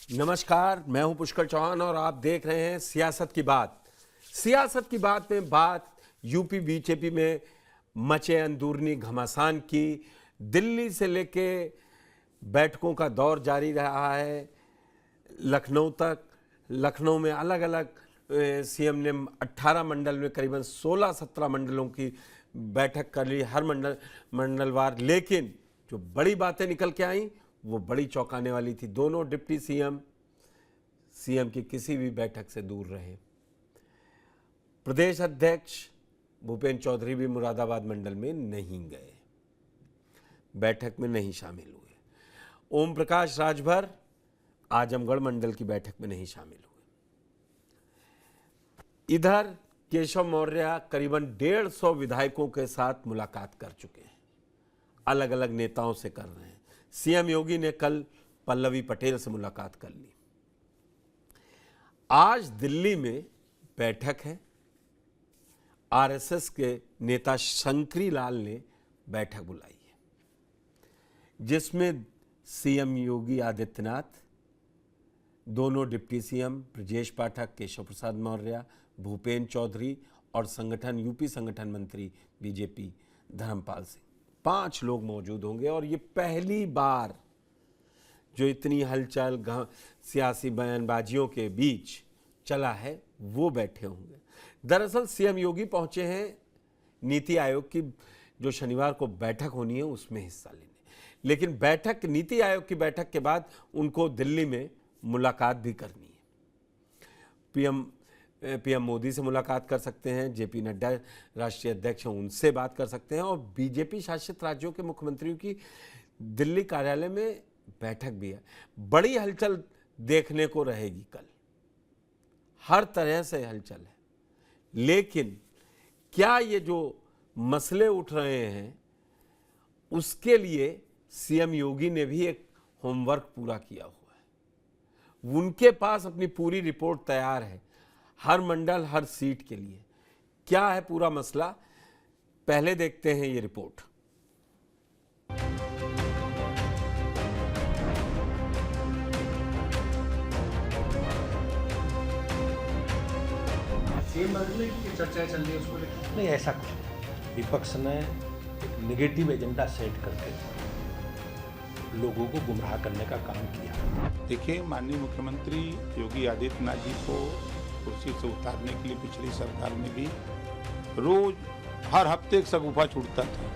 नमस्कार, मैं हूं पुष्कर चौहान और आप देख रहे हैं सियासत की बात। सियासत की बात में बात यूपी बीजेपी में मचे अंदरूनी घमासान की। दिल्ली से लेके बैठकों का दौर जारी रहा है लखनऊ तक। लखनऊ में अलग अलग सीएम ने 18 मंडल में करीबन 16-17 मंडलों की बैठक कर ली, हर मंडलवार। लेकिन जो बड़ी बातें निकल के आई वो बड़ी चौंकाने वाली थी। दोनों डिप्टी सीएम की किसी भी बैठक से दूर रहे। प्रदेश अध्यक्ष भूपेंद्र चौधरी भी मुरादाबाद मंडल में नहीं गए, बैठक में नहीं शामिल हुए। ओम प्रकाश राजभर आजमगढ़ मंडल की बैठक में नहीं शामिल हुए। इधर केशव मौर्य करीबन 150 विधायकों के साथ मुलाकात कर चुके हैं, अलग अलग नेताओं से कर रहे हैं। सीएम योगी ने कल पल्लवी पटेल से मुलाकात कर ली। आज दिल्ली में बैठक है। आरएसएस के नेता शंकरी लाल ने बैठक बुलाई है, जिसमें सीएम योगी आदित्यनाथ, दोनों डिप्टी सीएम ब्रजेश पाठक, केशव प्रसाद मौर्य, भूपेंद्र चौधरी और यूपी संगठन मंत्री बीजेपी धर्मपाल सिंह, 5 लोग मौजूद होंगे। और ये पहली बार जो इतनी हलचल सियासी बयानबाजियों के बीच चला है वो बैठे होंगे। दरअसल सीएम योगी पहुंचे हैं नीति आयोग की जो शनिवार को बैठक होनी है उसमें हिस्सा लेने। लेकिन नीति आयोग की बैठक के बाद उनको दिल्ली में मुलाकात भी करनी है। पीएम मोदी से मुलाकात कर सकते हैं, जेपी नड्डा राष्ट्रीय अध्यक्ष हैं, उनसे बात कर सकते हैं। और बीजेपी शासित राज्यों के मुख्यमंत्रियों की दिल्ली कार्यालय में बैठक भी है। बड़ी हलचल देखने को रहेगी कल, हर तरह से हलचल है। लेकिन क्या ये जो मसले उठ रहे हैं उसके लिए सीएम योगी ने भी एक होमवर्क पूरा किया हुआ है। उनके पास अपनी पूरी रिपोर्ट तैयार है, हर मंडल हर सीट के लिए। क्या है पूरा मसला, पहले देखते हैं ये रिपोर्ट। सीएम बदलने की चर्चाएं चल रही है, उसको लेकर नहीं, ऐसा कुछ नहीं। विपक्ष ने एक नेगेटिव एजेंडा सेट करके लोगों को गुमराह करने का काम किया। देखिए, माननीय मुख्यमंत्री योगी आदित्यनाथ जी को कुर्सी से उतारने के लिए पिछली सरकार में भी रोज हर हफ्ते एक शगुफा छूटता था।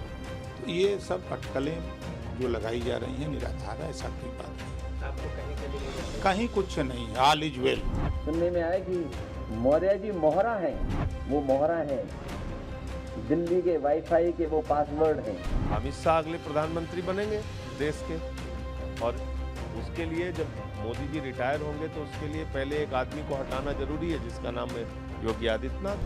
तो ये सब अटकलें जो लगाई जा रही हैं निराधार है, ऐसा कोई बात नहीं। आपको कहीं कुछ नहीं, ऑल इज वेल। सुनने में आया कि मौर्य जी मोहरा हैं, वो मोहरा हैं, दिल्ली के वाईफाई के वो पासवर्ड हैं। अमित शाह अगले प्रधानमंत्री बनेंगे देश के, और उसके लिए जब मोदी जी रिटायर होंगे तो उसके लिए पहले एक आदमी को हटाना जरूरी है जिसका नाम है योगी आदित्यनाथ।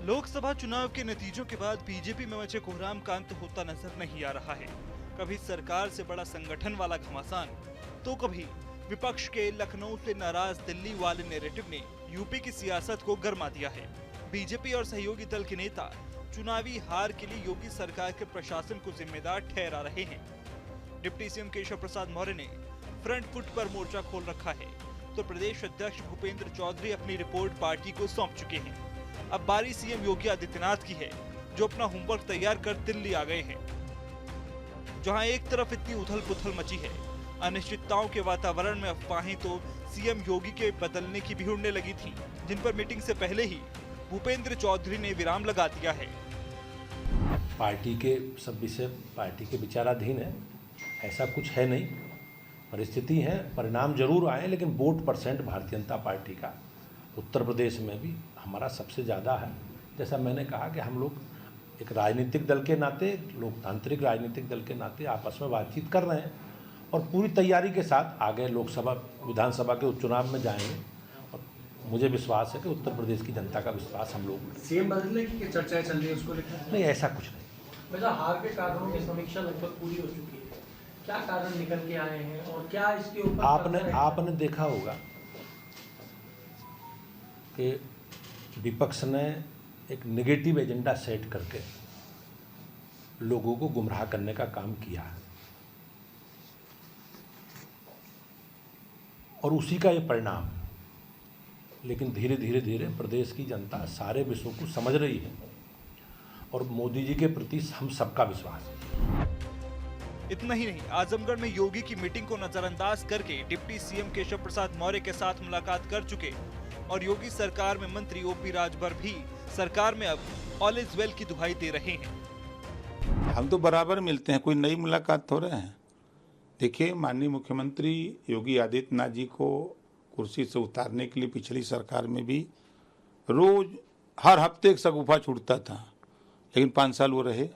लोकसभा चुनाव के नतीजों के बाद बीजेपी में मचे कोहराम का अंत होता नजर नहीं आ रहा है। कभी सरकार से बड़ा संगठन वाला घमासान, तो कभी विपक्ष के लखनऊ से नाराज दिल्ली वाले नैरेटिव ने यूपी की सियासत को गरमा दिया है। बीजेपी और सहयोगी दल के नेता चुनावी हार के लिए योगी सरकार के प्रशासन को जिम्मेदार ठहरा रहे हैं। डिप्टी सीएम केशव प्रसाद मौर्य ने फ्रंट फुट पर मोर्चा खोल रखा है, तो प्रदेश अध्यक्ष भूपेंद्र चौधरी अपनी रिपोर्ट पार्टी को सौंप चुके हैं। अब बारी सीएम योगी आदित्यनाथ की है, जो अपना होमवर्क तैयार कर दिल्ली आ गए हैं। जहां एक तरफ इतनी उथल पुथल मची है, अनिश्चितताओं के वातावरण में अफवाहें तो सीएम योगी के बदलने की भी उड़ने लगी थी, जिन पर मीटिंग से पहले ही भूपेंद्र चौधरी ने विराम लगा दिया है। पार्टी के सब विषय पार्टी के विचाराधीन है, ऐसा कुछ है नहीं। परिस्थिति है, परिणाम जरूर आए, लेकिन vote percent Bharatiya Janata party का उत्तर प्रदेश में भी हमारा सबसे ज़्यादा है। जैसा मैंने कहा कि हम लोग एक राजनीतिक दल के नाते, लोकतांत्रिक राजनीतिक दल के नाते आपस में बातचीत कर रहे हैं और पूरी तैयारी के साथ आगे लोकसभा विधानसभा के उपचुनाव में जाएंगे। और मुझे विश्वास है कि उत्तर प्रदेश की जनता का विश्वास हम लोग। सीएम बदलने की चर्चाएं चल रही है, उसको लेकर नहीं, ऐसा कुछ नहीं। वैसे हार के कारणों की समीक्षा लगभग पूरी हो चुकी है, क्या कारण निकल के आए हैं और क्या इसके ऊपर आपने देखा होगा कि विपक्ष ने एक नेगेटिव एजेंडा सेट करके लोगों को गुमराह करने का काम किया है। और उसी का ये परिणाम। लेकिन धीरे धीरे धीरे प्रदेश की जनता सारे विषयों को समझ रही है और मोदी जी के प्रति हम सबका विश्वास है। इतना ही नहीं, आजमगढ़ में योगी की मीटिंग को नजरअंदाज करके डिप्टी सीएम केशव प्रसाद मौर्य के साथ मुलाकात कर चुके और योगी सरकार में मंत्री ओपी राजभर भी सरकार में अब ऑल इज वेल की दुहाई दे रहे हैं। हम तो बराबर मिलते हैं, कोई नई मुलाकात हो रहे हैं। देखिए, माननीय मुख्यमंत्री योगी आदित्यनाथ जी को कुर्सी से उतारने के लिए पिछली सरकार में भी रोज हर हफ्ते एक शगुफा छूटता था, लेकिन 5 साल वो रहे,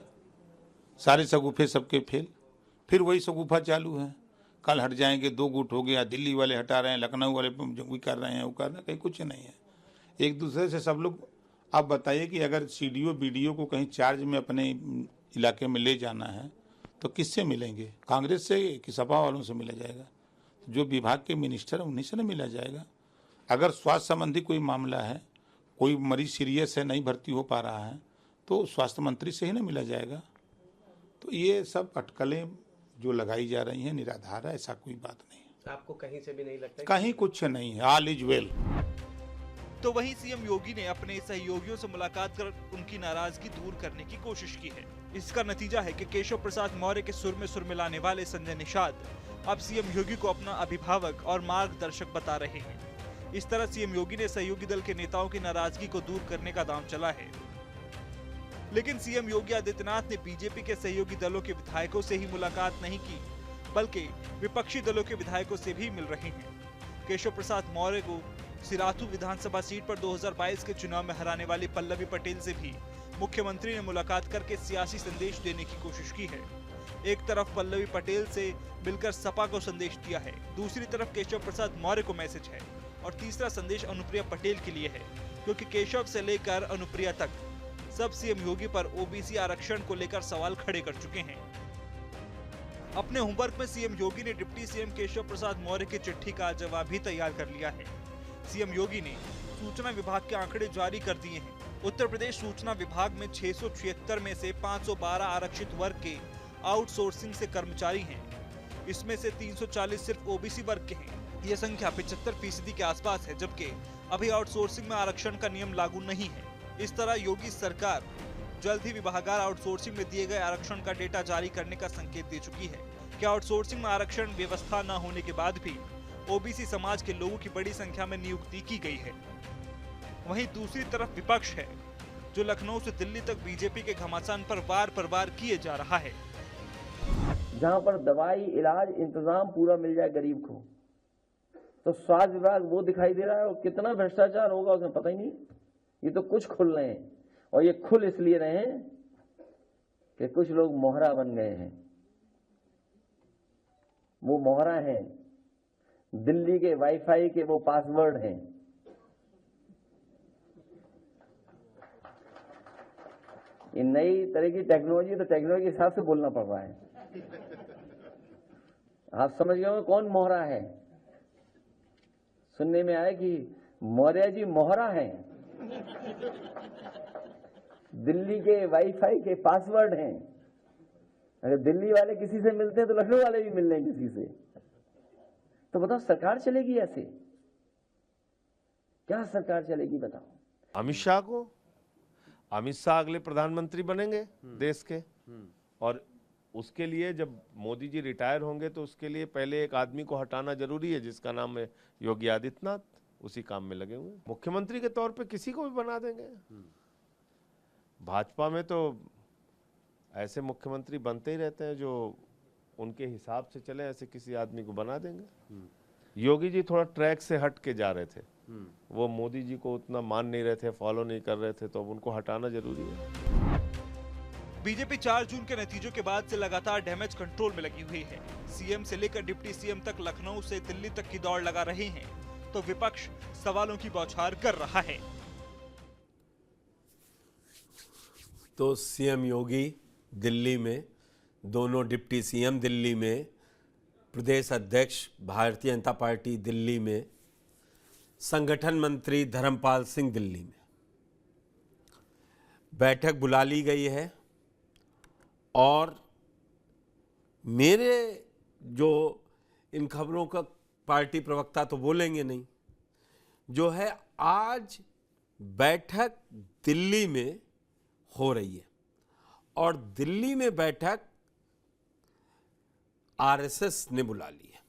सारे शगुफे सबके फेल। फिर वही शगुफा चालू है, कल हट जाएंगे, 2 गुट हो गया, दिल्ली वाले हटा रहे हैं, लखनऊ वाले भी कर रहे हैं, वो कर रहे हैं, कहीं कुछ नहीं है। एक दूसरे से सब लोग, आप बताइए कि अगर सीडीओ बीडीओ को कहीं चार्ज में अपने इलाके में ले जाना है तो किससे मिलेंगे? कांग्रेस से कि सपा वालों से मिला जाएगा? जो विभाग के मिनिस्टर हैं उन्हीं से न मिला जाएगा। अगर स्वास्थ्य संबंधी कोई मामला है, कोई मरीज सीरियस है, नहीं भर्ती हो पा रहा है, तो स्वास्थ्य मंत्री से ही न मिला जाएगा। तो ये सब अटकलें जो लगाई जा रही हैं निराधार है, ऐसा कोई बात नहीं। आपको कहीं से भी नहीं लगता? कहीं कुछ नहीं है, ऑल इज वेल। तो वहीं सीएम योगी ने अपने सहयोगियों से मुलाकात कर उनकी नाराजगी दूर करने की कोशिश की है। इसका नतीजा है कि केशव प्रसाद मौर्य के सुर में सुर मिलाने वाले संजय निषाद अब सीएम योगी को अपना अभिभावक और मार्गदर्शक बता रहे हैं। इस तरह सीएम योगी ने सहयोगी दल के नेताओं की नाराजगी को दूर करने का दांव चला है। लेकिन सीएम योगी आदित्यनाथ ने बीजेपी के सहयोगी दलों के विधायकों से ही मुलाकात नहीं की, बल्कि विपक्षी दलों के विधायकों से भी मिल रहे हैं। केशव प्रसाद मौर्य को सिराथू विधानसभा सीट पर 2022 के चुनाव में हराने वाली पल्लवी पटेल से भी मुख्यमंत्री ने मुलाकात करके सियासी संदेश देने की कोशिश की है। एक तरफ पल्लवी पटेल से मिलकर सपा को संदेश दिया है, दूसरी तरफ केशव प्रसाद मौर्य को मैसेज है और तीसरा संदेश अनुप्रिया पटेल के लिए है, क्योंकि केशव से लेकर अनुप्रिया तक सब सीएम योगी पर ओबीसी आरक्षण को लेकर सवाल खड़े कर चुके हैं। अपने होमवर्क में सीएम योगी ने डिप्टी सीएम केशव प्रसाद मौर्य की चिट्ठी का जवाब भी तैयार कर लिया है। सीएम योगी ने सूचना विभाग के आंकड़े जारी कर दिए हैं। उत्तर प्रदेश सूचना विभाग में 676 में से 512 आरक्षित वर्ग के आउटसोर्सिंग से कर्मचारी हैं। इसमें से 340 सिर्फ ओबीसी वर्ग के हैं। यह संख्या 75% के आसपास है, जबकि अभी आउटसोर्सिंग में आरक्षण का नियम लागू नहीं है। इस तरह योगी सरकार जल्द ही विभागार आउटसोर्सिंग में दिए गए आरक्षण का डेटा जारी करने का संकेत दे चुकी है कि आउटसोर्सिंग में आरक्षण व्यवस्था न होने के बाद भी ओबीसी समाज के लोगों की बड़ी संख्या में नियुक्ति की गई है। वहीं दूसरी तरफ विपक्ष है, जो लखनऊ से दिल्ली तक बीजेपी के घमासान पर वार पर वार किए जा रहा है। जहां पर दवाई इलाज इंतजाम पूरा मिल जाए गरीब को, तो स्वास्थ्य विभाग वो दिखाई दे रहा है, और कितना भ्रष्टाचार होगा उसमें पता ही नहीं। ये तो कुछ खुल रहे हैं, और ये खुल इसलिए रहे हैं कि कुछ लोग मोहरा बन गए हैं। वो मोहरा हैं, दिल्ली के वाईफाई के वो पासवर्ड हैं। ये नई तरह की टेक्नोलॉजी, तो टेक्नोलॉजी के हिसाब से बोलना पड़ रहा है। आप समझ गए कौन मोहरा है? सुनने में आया कि मौर्य जी मोहरा हैं, दिल्ली के वाईफाई के पासवर्ड हैं। अगर दिल्ली वाले किसी से मिलते हैं तो लखनऊ वाले भी मिल रहे हैं किसी से। तो बताओ सरकार चलेगी ऐसे? क्या सरकार चलेगी बताओ? अमित शाह अगले प्रधानमंत्री बनेंगे देश के, और उसके लिए जब मोदी जी रिटायर होंगे तो उसके लिए पहले एक आदमी को हटाना जरूरी है, जिसका नाम है योगी आदित्यनाथ। उसी काम में लगे हुए हैं। मुख्यमंत्री के तौर पे किसी को भी बना देंगे। भाजपा में तो ऐसे मुख्यमंत्री बनते ही रहते हैं जो उनके हिसाब से चले, ऐसे किसी आदमी को बना देंगे। योगी जी थोड़ा ट्रैक से हट के जा रहे थे, वो मोदी जी को उतना मान नहीं रहे थे, फॉलो नहीं कर रहे थे, तो अब उनको हटाना जरूरी है। बीजेपी 4 जून के नतीजों के बाद से लगातार डैमेज कंट्रोल में लगी हुई है। सीएम से लेकर डिप्टी सीएम तक लखनऊ से दिल्ली तक की दौड़ लगा रहे हैं, तो विपक्ष सवालों की बौछार कर रहा है। तो सीएम योगी दिल्ली में, दोनों डिप्टी सीएम दिल्ली में, प्रदेश अध्यक्ष भारतीय जनता पार्टी दिल्ली में, संगठन मंत्री धर्मपाल सिंह दिल्ली में। बैठक बुला ली गई है और मेरे जो इन खबरों का पार्टी प्रवक्ता तो बोलेंगे नहीं, जो है आज बैठक दिल्ली में हो रही है और दिल्ली में बैठक आरएसएस ने बुला ली है।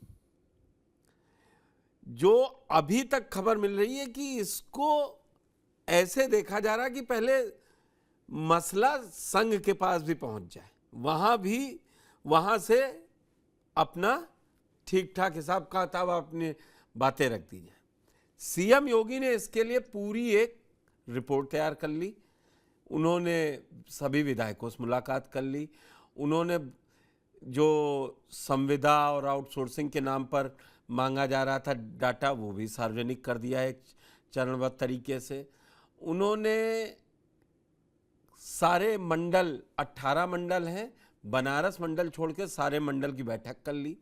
जो अभी तक खबर मिल रही है कि इसको ऐसे देखा जा रहा है कि पहले मसला संघ के पास भी पहुंच जाए, वहां से अपना ठीक ठाक हिसाब किताब अपनी बातें रख दी जाए। सीएम योगी ने इसके लिए पूरी एक रिपोर्ट तैयार कर ली। उन्होंने सभी विधायकों से मुलाकात कर ली। उन्होंने जो संविदा और आउटसोर्सिंग के नाम पर मांगा जा रहा था डाटा, वो भी सार्वजनिक कर दिया है चरणबद्ध तरीके से। उन्होंने सारे मंडल, 18 मंडल हैं, बनारस मंडल छोड़ के सारे मंडल की बैठक कर ली।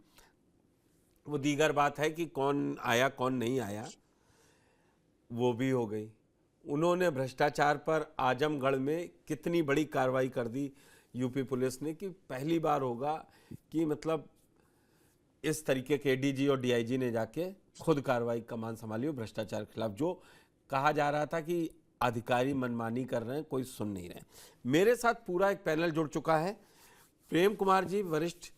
वो दीगर बात है कि कौन आया कौन नहीं आया, वो भी हो गई। उन्होंने भ्रष्टाचार पर आजमगढ़ में कितनी बड़ी कार्रवाई कर दी यूपी पुलिस ने कि पहली बार होगा कि मतलब इस तरीके के एडीजी और डीआईजी ने जाके खुद कार्रवाई कमान संभाली हो भ्रष्टाचार के खिलाफ। जो कहा जा रहा था कि अधिकारी मनमानी कर रहे हैं, कोई सुन नहीं रहे। मेरे साथ पूरा एक पैनल जुड़ चुका है। प्रेम कुमार जी वरिष्ठ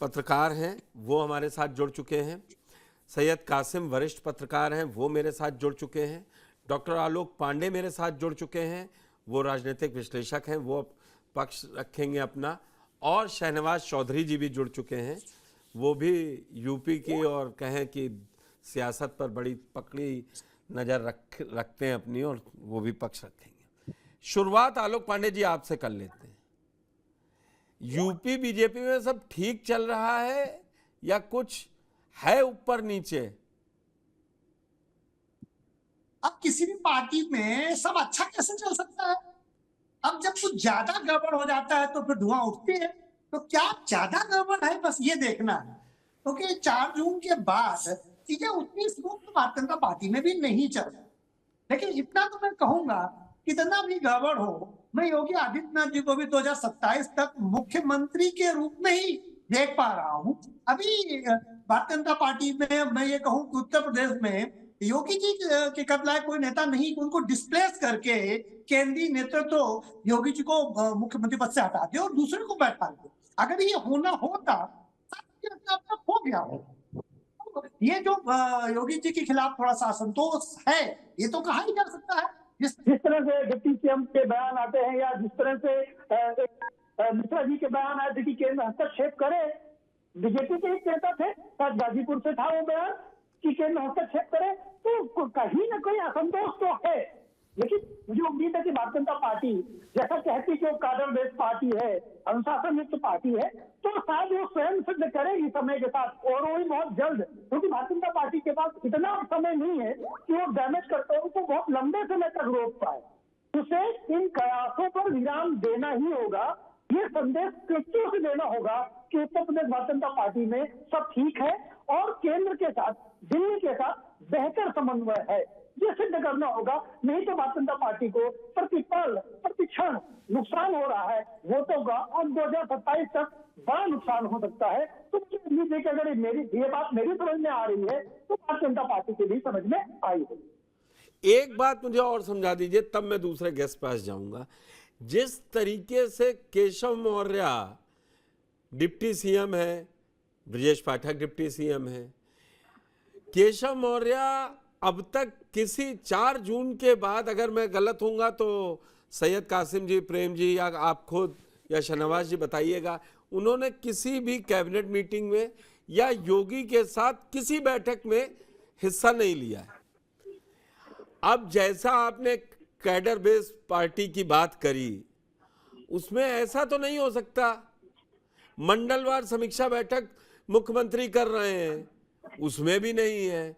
पत्रकार हैं, वो हमारे साथ जुड़ चुके हैं। सैयद कासिम वरिष्ठ पत्रकार हैं, वो मेरे साथ जुड़ चुके हैं। डॉक्टर आलोक पांडे मेरे साथ जुड़ चुके हैं, वो राजनीतिक विश्लेषक हैं, वो पक्ष रखेंगे अपना। और शहनवाज चौधरी जी भी जुड़ चुके हैं, वो भी यूपी की और कहें कि सियासत पर बड़ी पकड़ी नज़र रखते हैं अपनी, और वो भी पक्ष रखेंगे। शुरुआत आलोक पांडे जी आपसे कर लेते हैं। यूपी बीजेपी में सब ठीक चल रहा है या कुछ है ऊपर नीचे? अब किसी भी पार्टी में सब अच्छा कैसे चल सकता है? अब जब कुछ ज्यादा गड़बड़ हो जाता है तो फिर धुआं उठती है। तो क्या ज्यादा गड़बड़ है, बस ये देखना है। क्योंकि 4 जून के बाद चीजें उतनी स्मूथ तो भारतीय जनता पार्टी में भी नहीं चल रही। लेकिन इतना तो मैं कहूंगा, कितना भी गड़बड़ हो, मैं योगी आदित्यनाथ जी को भी 2027 तक मुख्यमंत्री के रूप में ही देख पा रहा हूं। अभी भारतीय जनता पार्टी में मैं ये कहूं कि उत्तर प्रदेश में योगी जी के कबलाए कोई नेता नहीं, उनको डिस्प्लेस करके केंद्रीय नेतृत्व योगी जी को मुख्यमंत्री पद से हटा दे और दूसरे को बैठा दे। अगर ये होना होता हो गया हो। ये जो योगी जी के खिलाफ थोड़ा सा असंतोष है, ये तो कहा ही जा सकता है। जिस तरह से डिप्टी सीएम के बयान आते हैं या जिस तरह से मिश्रा जी के बयान आए थे कि केंद्र हस्तक्षेप करे, बीजेपी के एक नेता थे, शायद गाजीपुर से था वो बयान कि केंद्र हस्तक्षेप करे, तो कहीं ना कहीं असंतोष तो है। लेकिन मुझे उम्मीद है कि भारतीय जनता पार्टी जैसा कहती कि वो काडर बेस्ड पार्टी है, अनुशासन युक्त पार्टी है, तो शायद वो स्वयं सिद्ध करेगी समय के साथ, और वो भी बहुत जल्द। क्योंकि भारतीय जनता पार्टी के पास इतना समय नहीं है कि वो डैमेज करते हो तो बहुत लंबे समय तक रोक पाए। उसे इन कयासों पर विराम देना ही होगा। ये संदेश कृत्यों से देना होगा कि उत्तर प्रदेश भारतीय जनता पार्टी में सब ठीक है और केंद्र के साथ, दिल्ली के साथ बेहतर समन्वय है। ये सिद्ध करना होगा, नहीं तो भारतीय जनता पार्टी को प्रतिपल प्रतिक्षण नुकसान हो रहा है वोटों का, और 2027 तक बड़ा नुकसान हो सकता है। तो मुझे उम्मीद है कि अगर ये बात मेरी समझ में आ रही है तो भारतीय जनता पार्टी की भी समझ में आई है। एक बात मुझे और समझा दीजिए, तब मैं दूसरे गेस्ट पास जाऊंगा। जिस तरीके से केशव मौर्य डिप्टी सीएम है, ब्रजेश पाठक डिप्टी सीएम है, केशव मौर्य अब तक किसी 4 जून के बाद, अगर मैं गलत होऊंगा तो सैयद कासिम जी, प्रेम जी या आप खुद या शहनवाज जी बताइएगा, उन्होंने किसी भी कैबिनेट मीटिंग में या योगी के साथ किसी बैठक में हिस्सा नहीं लिया है। अब जैसा आपने कैडर बेस्ड पार्टी की बात करी, उसमें ऐसा तो नहीं हो सकता। मंडलवार समीक्षा बैठक मुख्यमंत्री कर रहे हैं, उसमें भी नहीं है।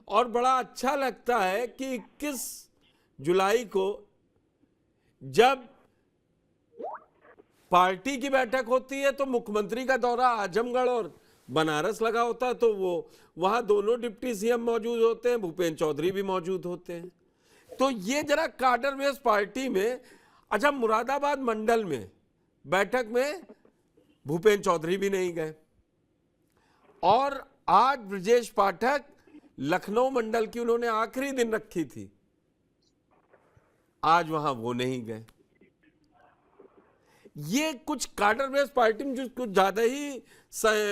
और बड़ा अच्छा लगता है कि 21 जुलाई को जब पार्टी की बैठक होती है तो मुख्यमंत्री का दौरा आजमगढ़ और बनारस लगा होता है, तो वो वहां दोनों डिप्टी सीएम मौजूद होते हैं, भूपेंद्र चौधरी भी मौजूद होते हैं। तो ये जरा काडर बेस्ड पार्टी में, अच्छा मुरादाबाद मंडल में बैठक में भूपेंद्र चौधरी भी नहीं गए, और आज ब्रजेश पाठक लखनऊ मंडल की उन्होंने आखिरी दिन रखी थी, आज वहां वो नहीं गए। ये कुछ कार्डर बेस्ड पार्टी में जो कुछ ज्यादा ही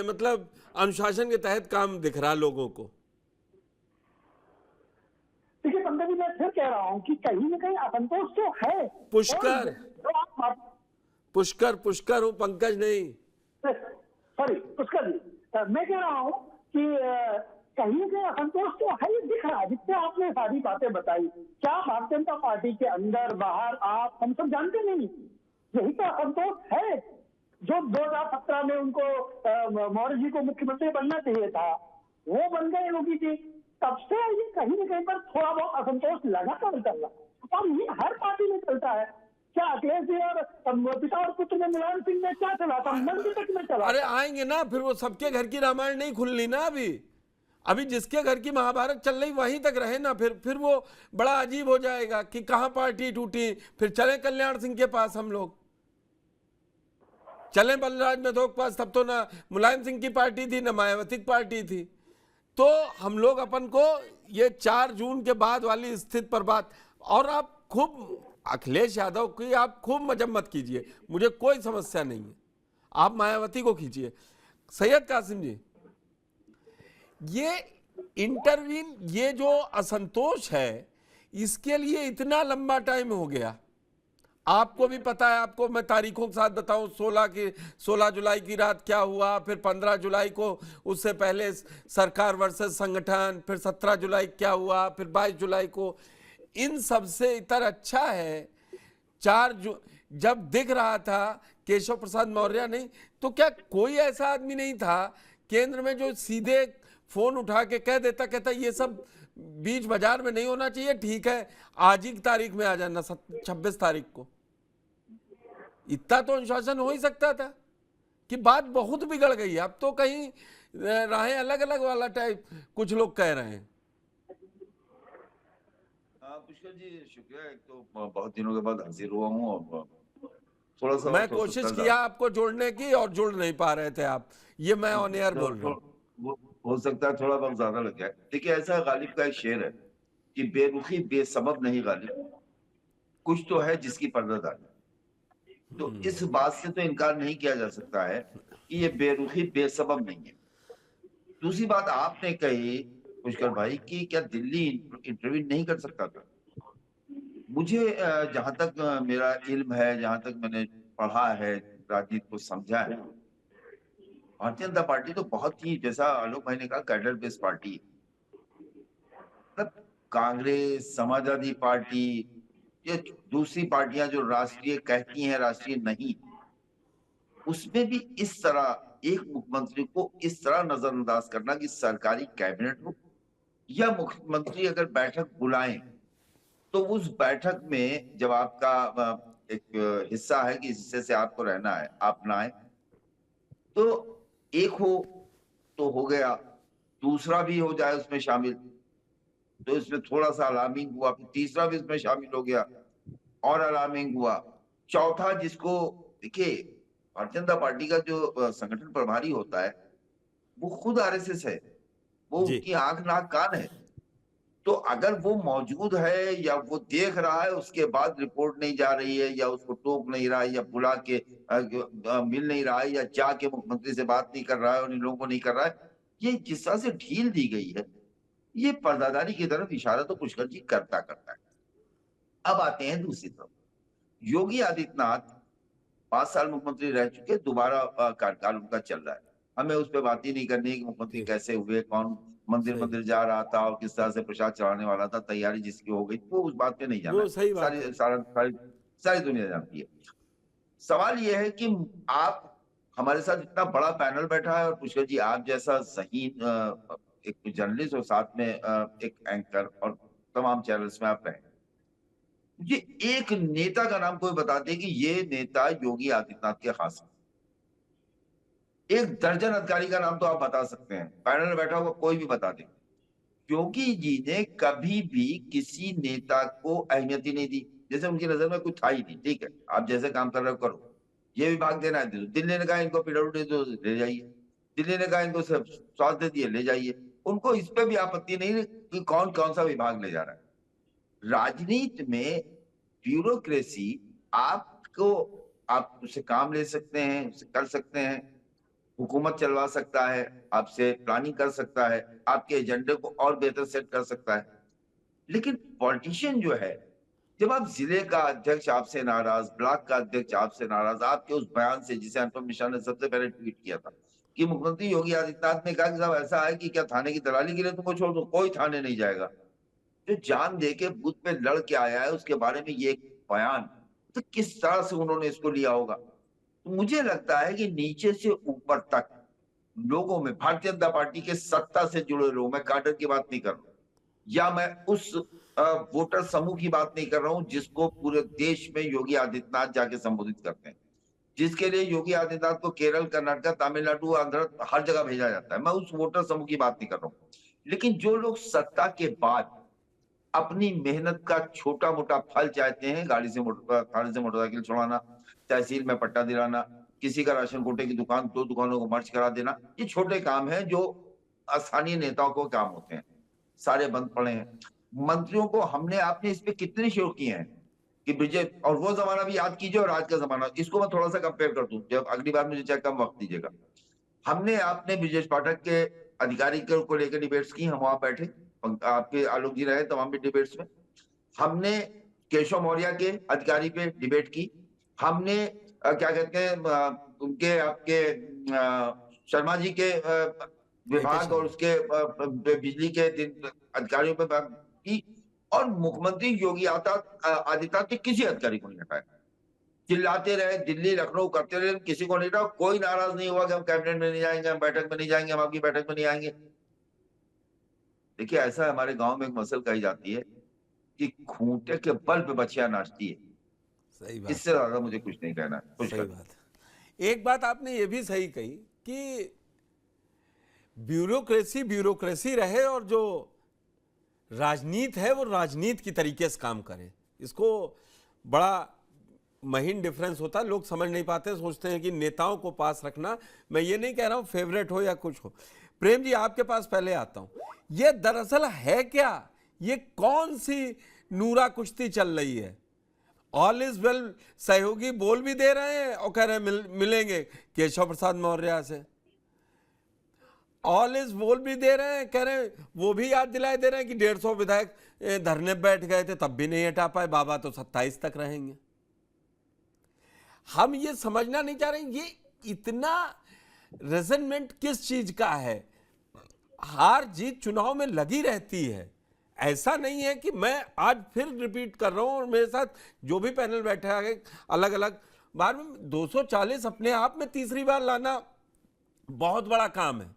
मतलब अनुशासन के तहत काम दिख रहा लोगों को। देखिए पंकज जी, मैं फिर कह रहा हूँ कि कहीं ना कहीं असंतोष तो है। पुष्कर पुष्कर पुष्कर हूं, पंकज नहीं। सॉरी पुष्कर जी, मैं कह रहा हूँ कि कहीं ना कहीं असंतोष तो है, ये दिख रहा है जिससे आपने सारी बातें बताई। क्या भारतीय जनता पार्टी के अंदर बाहर आप हम सब जानते नहीं, यही तो असंतोष है। जो 2017 में उनको मौर्य जी को मुख्यमंत्री बनना चाहिए था, वो बन गए योगी जी। तब से ये कहीं न कहीं पर थोड़ा बहुत असंतोष लगातार चल रहा, और ये हर पार्टी में चलता है। क्या अखिलेश जी और पिता और पुत्र में मुलायम सिंह में क्या चला था, मंदिर तक में चला। अरे आएंगे ना, फिर वो सबके घर की रामायण नहीं खुलनी ना। अभी जिसके घर की महाभारत चल रही वहीं तक रहे ना, फिर वो बड़ा अजीब हो जाएगा कि कहां पार्टी टूटी। फिर चले कल्याण सिंह के पास, हम लोग चले बलराज मेधो के पास, तब तो ना मुलायम सिंह की पार्टी थी ना मायावती की पार्टी थी। तो हम लोग अपन को ये 4 जून के बाद वाली स्थिति पर बात, और आप खूब अखिलेश यादव की आप खूब मजम्मत कीजिए, मुझे कोई समस्या नहीं है। आप मायावती को खींचिए। सैयद कासिम जी, ये इंटरवीन, ये जो असंतोष है, इसके लिए इतना लंबा टाइम हो गया। आपको भी पता है, आपको मैं तारीखों के साथ बताऊं, 16 जुलाई की रात क्या हुआ, फिर 15 जुलाई को, उससे पहले सरकार वर्सेस संगठन, फिर 17 जुलाई क्या हुआ, फिर 22 जुलाई को। इन सब से इतर अच्छा है 4 जब दिख रहा था केशव प्रसाद मौर्य नहीं, तो क्या कोई ऐसा आदमी नहीं था केंद्र में जो सीधे फोन उठा के कह देता, कहता ये सब बीच बाजार में नहीं होना चाहिए, ठीक है आज ही की तारीख में आ जाना 26 तारीख को। इतना तो अनुशासन हो ही सकता था। कि बात बहुत बिगड़ गई है, अब तो कहीं राहें अलग अलग वाला टाइप कुछ लोग कह रहे हैं। पुष्कर जी शुक्रिया, एक तो बहुत दिनों के बाद हाजिर हुआ हूँ और थोड़ा सा मैं कोशिश किया आपको जोड़ने की और जुड़ नहीं पा रहे थे आप, ये मैं ऑन एयर बोल रहा हूँ। हो सकता है थोड़ा बहुत ज्यादा लग जाए। देखिए ऐसा गालिब का एक शेर है कि बेरुखी बेसबब नहीं गालिब, कुछ तो है जिसकी पर्दादारी। तो इस बात से तो इनकार नहीं किया जा सकता है कि ये बेरुखी बेसबब नहीं है। दूसरी बात आपने कही पुष्कर भाई कि क्या दिल्ली इंटरव्यू नहीं कर सकता था। मुझे जहां तक मेरा इल्म है, जहां तक मैंने पढ़ा है, राजनीति को समझा है, भारतीय जनता पार्टी तो बहुत ही, जैसा आलोक भाई ने कहा, कैडर बेस्ड पार्टी है। मतलब कांग्रेस, समाजवादी पार्टी, ये दूसरी पार्टियां जो राष्ट्रीय कहती हैं राष्ट्रीय नहीं, उसमें भी इस तरह एक मुख्यमंत्री को इस तरह नजरअंदाज करना कि सरकारी कैबिनेट हो या मुख्यमंत्री अगर बैठक बुलाएं तो उस बैठक में जब आपका एक हिस्सा है कि इस हिस्से से आपको रहना है, आप ना आए, तो एक हो तो हो गया, दूसरा भी हो जाए उसमें शामिल, तो इसमें थोड़ा सा अलार्मिंग हुआ, फिर तीसरा भी इसमें शामिल हो गया और अलार्मिंग हुआ, चौथा जिसको, देखिए भारतीय जनता पार्टी का जो संगठन प्रभारी होता है वो खुद आरएसएस है, वो उसकी आंख नाक कान है। तो अगर वो मौजूद है या वो देख रहा है, उसके बाद रिपोर्ट नहीं जा रही है या उसको टोक नहीं रहा है या बुला के मिल नहीं रहा है या जाके मुख्यमंत्री से बात नहीं कर रहा है और इन लोगों को नहीं कर रहा है, ये जिस तरह से ढील दी गई है, ये पर्दादारी की तरफ इशारा तो पुष्कर जी करता है। अब आते हैं दूसरी तरफ, योगी आदित्यनाथ 5 साल मुख्यमंत्री रह चुके, दोबारा कार्यकाल उनका चल रहा है। हमें उस पर बात ही नहीं करनी है कि मुख्यमंत्री कैसे हुए, कौन मंदिर जा रहा था और किस तरह से प्रसाद चढ़ाने वाला था, तैयारी जिसकी हो गई, वो उस बात पे नहीं जाना, सारी दुनिया जानती है। सवाल ये है कि आप, हमारे साथ इतना बड़ा पैनल बैठा है और पुष्कर जी आप जैसा ज़हीन एक जर्नलिस्ट और साथ में एक एंकर और तमाम चैनल्स में आप रहे, मुझे एक नेता का नाम कोई बता दे कि ये नेता योगी आदित्यनाथ के खास है। एक दर्जन अधिकारी का नाम तो आप बता सकते हैं, पैनल में बैठा हुआ कोई भी बता दे। योगी जी ने कभी भी किसी नेता को अहमियत ही नहीं दी, जैसे उनकी नजर में कुछ था ही नहीं। ठीक है, आप जैसे काम कर रहे हो करो, ये विभाग देना है, दिल्ली ने कहा इनको पीडब्ल्यूडी तो ले जाइए, दिल्ली ने कहा इनको सब स्वास्थ्य दे दिए, ले जाइए। उनको इस पे भी आपत्ति नहीं कि कौन कौन सा विभाग ले जा रहा है। राजनीति में ब्यूरोक्रेसी, आपको आप उससे काम ले सकते हैं, उससे कर सकते हैं, हुकूमत चलवा सकता है, आपसे प्लानिंग कर सकता है, आपके एजेंडे को और बेहतर सेट कर सकता है। लेकिन पॉलिटिशियन जो है, जब आप जिले का अध्यक्ष आपसे नाराज, ब्लॉक का अध्यक्ष आपसे नाराज, आपके उस बयान से जिसे अनुपम मिश्रा ने सबसे पहले ट्वीट किया था कि मुख्यमंत्री योगी आदित्यनाथ ने कहा कि साहब ऐसा है कि क्या थाने की दलाली के लिए तुमको छोड़ दो, कोई थाने नहीं जाएगा। जो जान दे के बूथ पे लड़ के आया है उसके बारे में ये बयान, तो किस तरह से उन्होंने इसको लिया होगा। तो मुझे लगता है कि नीचे से ऊपर तक लोगों में भारतीय जनता पार्टी के सत्ता से जुड़े लोग, मैं काडर की बात नहीं कर रहा हूं, या मैं उस वोटर समूह की बात नहीं कर रहा हूं जिसको पूरे देश में योगी आदित्यनाथ जाके संबोधित करते हैं, जिसके लिए योगी आदित्यनाथ को केरल, कर्नाटक, तमिलनाडु, आंध्र हर जगह भेजा जाता है। मैं उस वोटर समूह की बात नहीं कर रहा हूं। लेकिन जो लोग सत्ता के बाद अपनी मेहनत का छोटा मोटा फल चाहते हैं, गाड़ी से थाने से मोटरसाइकिल छुड़ाना, तहसील में पट्टा दिलाना, किसी का राशन कोटे की दुकान 2 दुकानों को मर्ज करा देना, ये छोटे काम हैं जो स्थानीय नेताओं को काम होते हैं, सारे बंद पड़े हैं। मंत्रियों को हमने आपने इस पे कितने शो किए हैं कि ब्रिजेश, और वो जमाना भी याद कीजिए और आज का जमाना, इसको मैं थोड़ा सा कंपेयर कर दूं, जब अगली बार मुझे चाहे कम वक्त दीजिएगा। हमने आपने ब्रिजेश पाठक के अधिकारी को लेकर डिबेट्स की, हम वहां बैठे, आपके आलोक जी रहे तमाम भी डिबेट्स में। हमने केशव मौर्य के अधिकारी पे डिबेट की, हमने क्या कहते हैं उनके आपके शर्मा जी के विभाग और उसके बिजली के अधिकारियों पे बात की, और मुख्यमंत्री योगी आदित्यनाथ ने किसी अधिकारी को नहीं हटाया। चिल्लाते रहे, दिल्ली लखनऊ करते रहे, किसी को नहीं हटाया। कोई नाराज नहीं हुआ कि हम कैबिनेट में नहीं जाएंगे, हम बैठक में नहीं जाएंगे, हम आपकी बैठक में नहीं आएंगे। देखिए, ऐसा हमारे गांव में एक मसल कही जाती है कि खूंटे के बल पे बछिया नाचती है। सही बात, इससे ज्यादा मुझे कुछ नहीं कहना है। सही बात। एक बात आपने ये भी सही कही कि ब्यूरोक्रेसी रहे और जो राजनीति है वो राजनीति की तरीके से काम करे। इसको बड़ा महीन डिफरेंस होता है, लोग समझ नहीं पाते, सोचते हैं कि नेताओं को पास रखना। मैं ये नहीं कह रहा हूं फेवरेट हो या कुछ हो। प्रेम जी, आपके पास पहले आता हूं, ये दरअसल है क्या? ये कौन सी नूरा कुश्ती चल रही है? ऑल इज वेल सहयोगी बोल भी दे रहे हैं और कह रहे हैं मिलेंगे केशव प्रसाद मौर्य से। ऑल इज बोल भी दे रहे हैं, कह रहे हैं, वो भी याद दिलाए दे रहे हैं कि 150 विधायक धरने बैठ गए थे तब भी नहीं हटा पाए, बाबा तो 27 तक रहेंगे। हम ये समझना नहीं चाह रहे ये इतना रेजनमेंट किस चीज का है? हार जीत चुनाव में लगी रहती है। ऐसा नहीं है कि मैं आज फिर रिपीट कर रहा हूं और मेरे साथ जो भी पैनल बैठे हैं अलग अलग बार में 240 अपने आप में तीसरी बार लाना बहुत बड़ा काम है।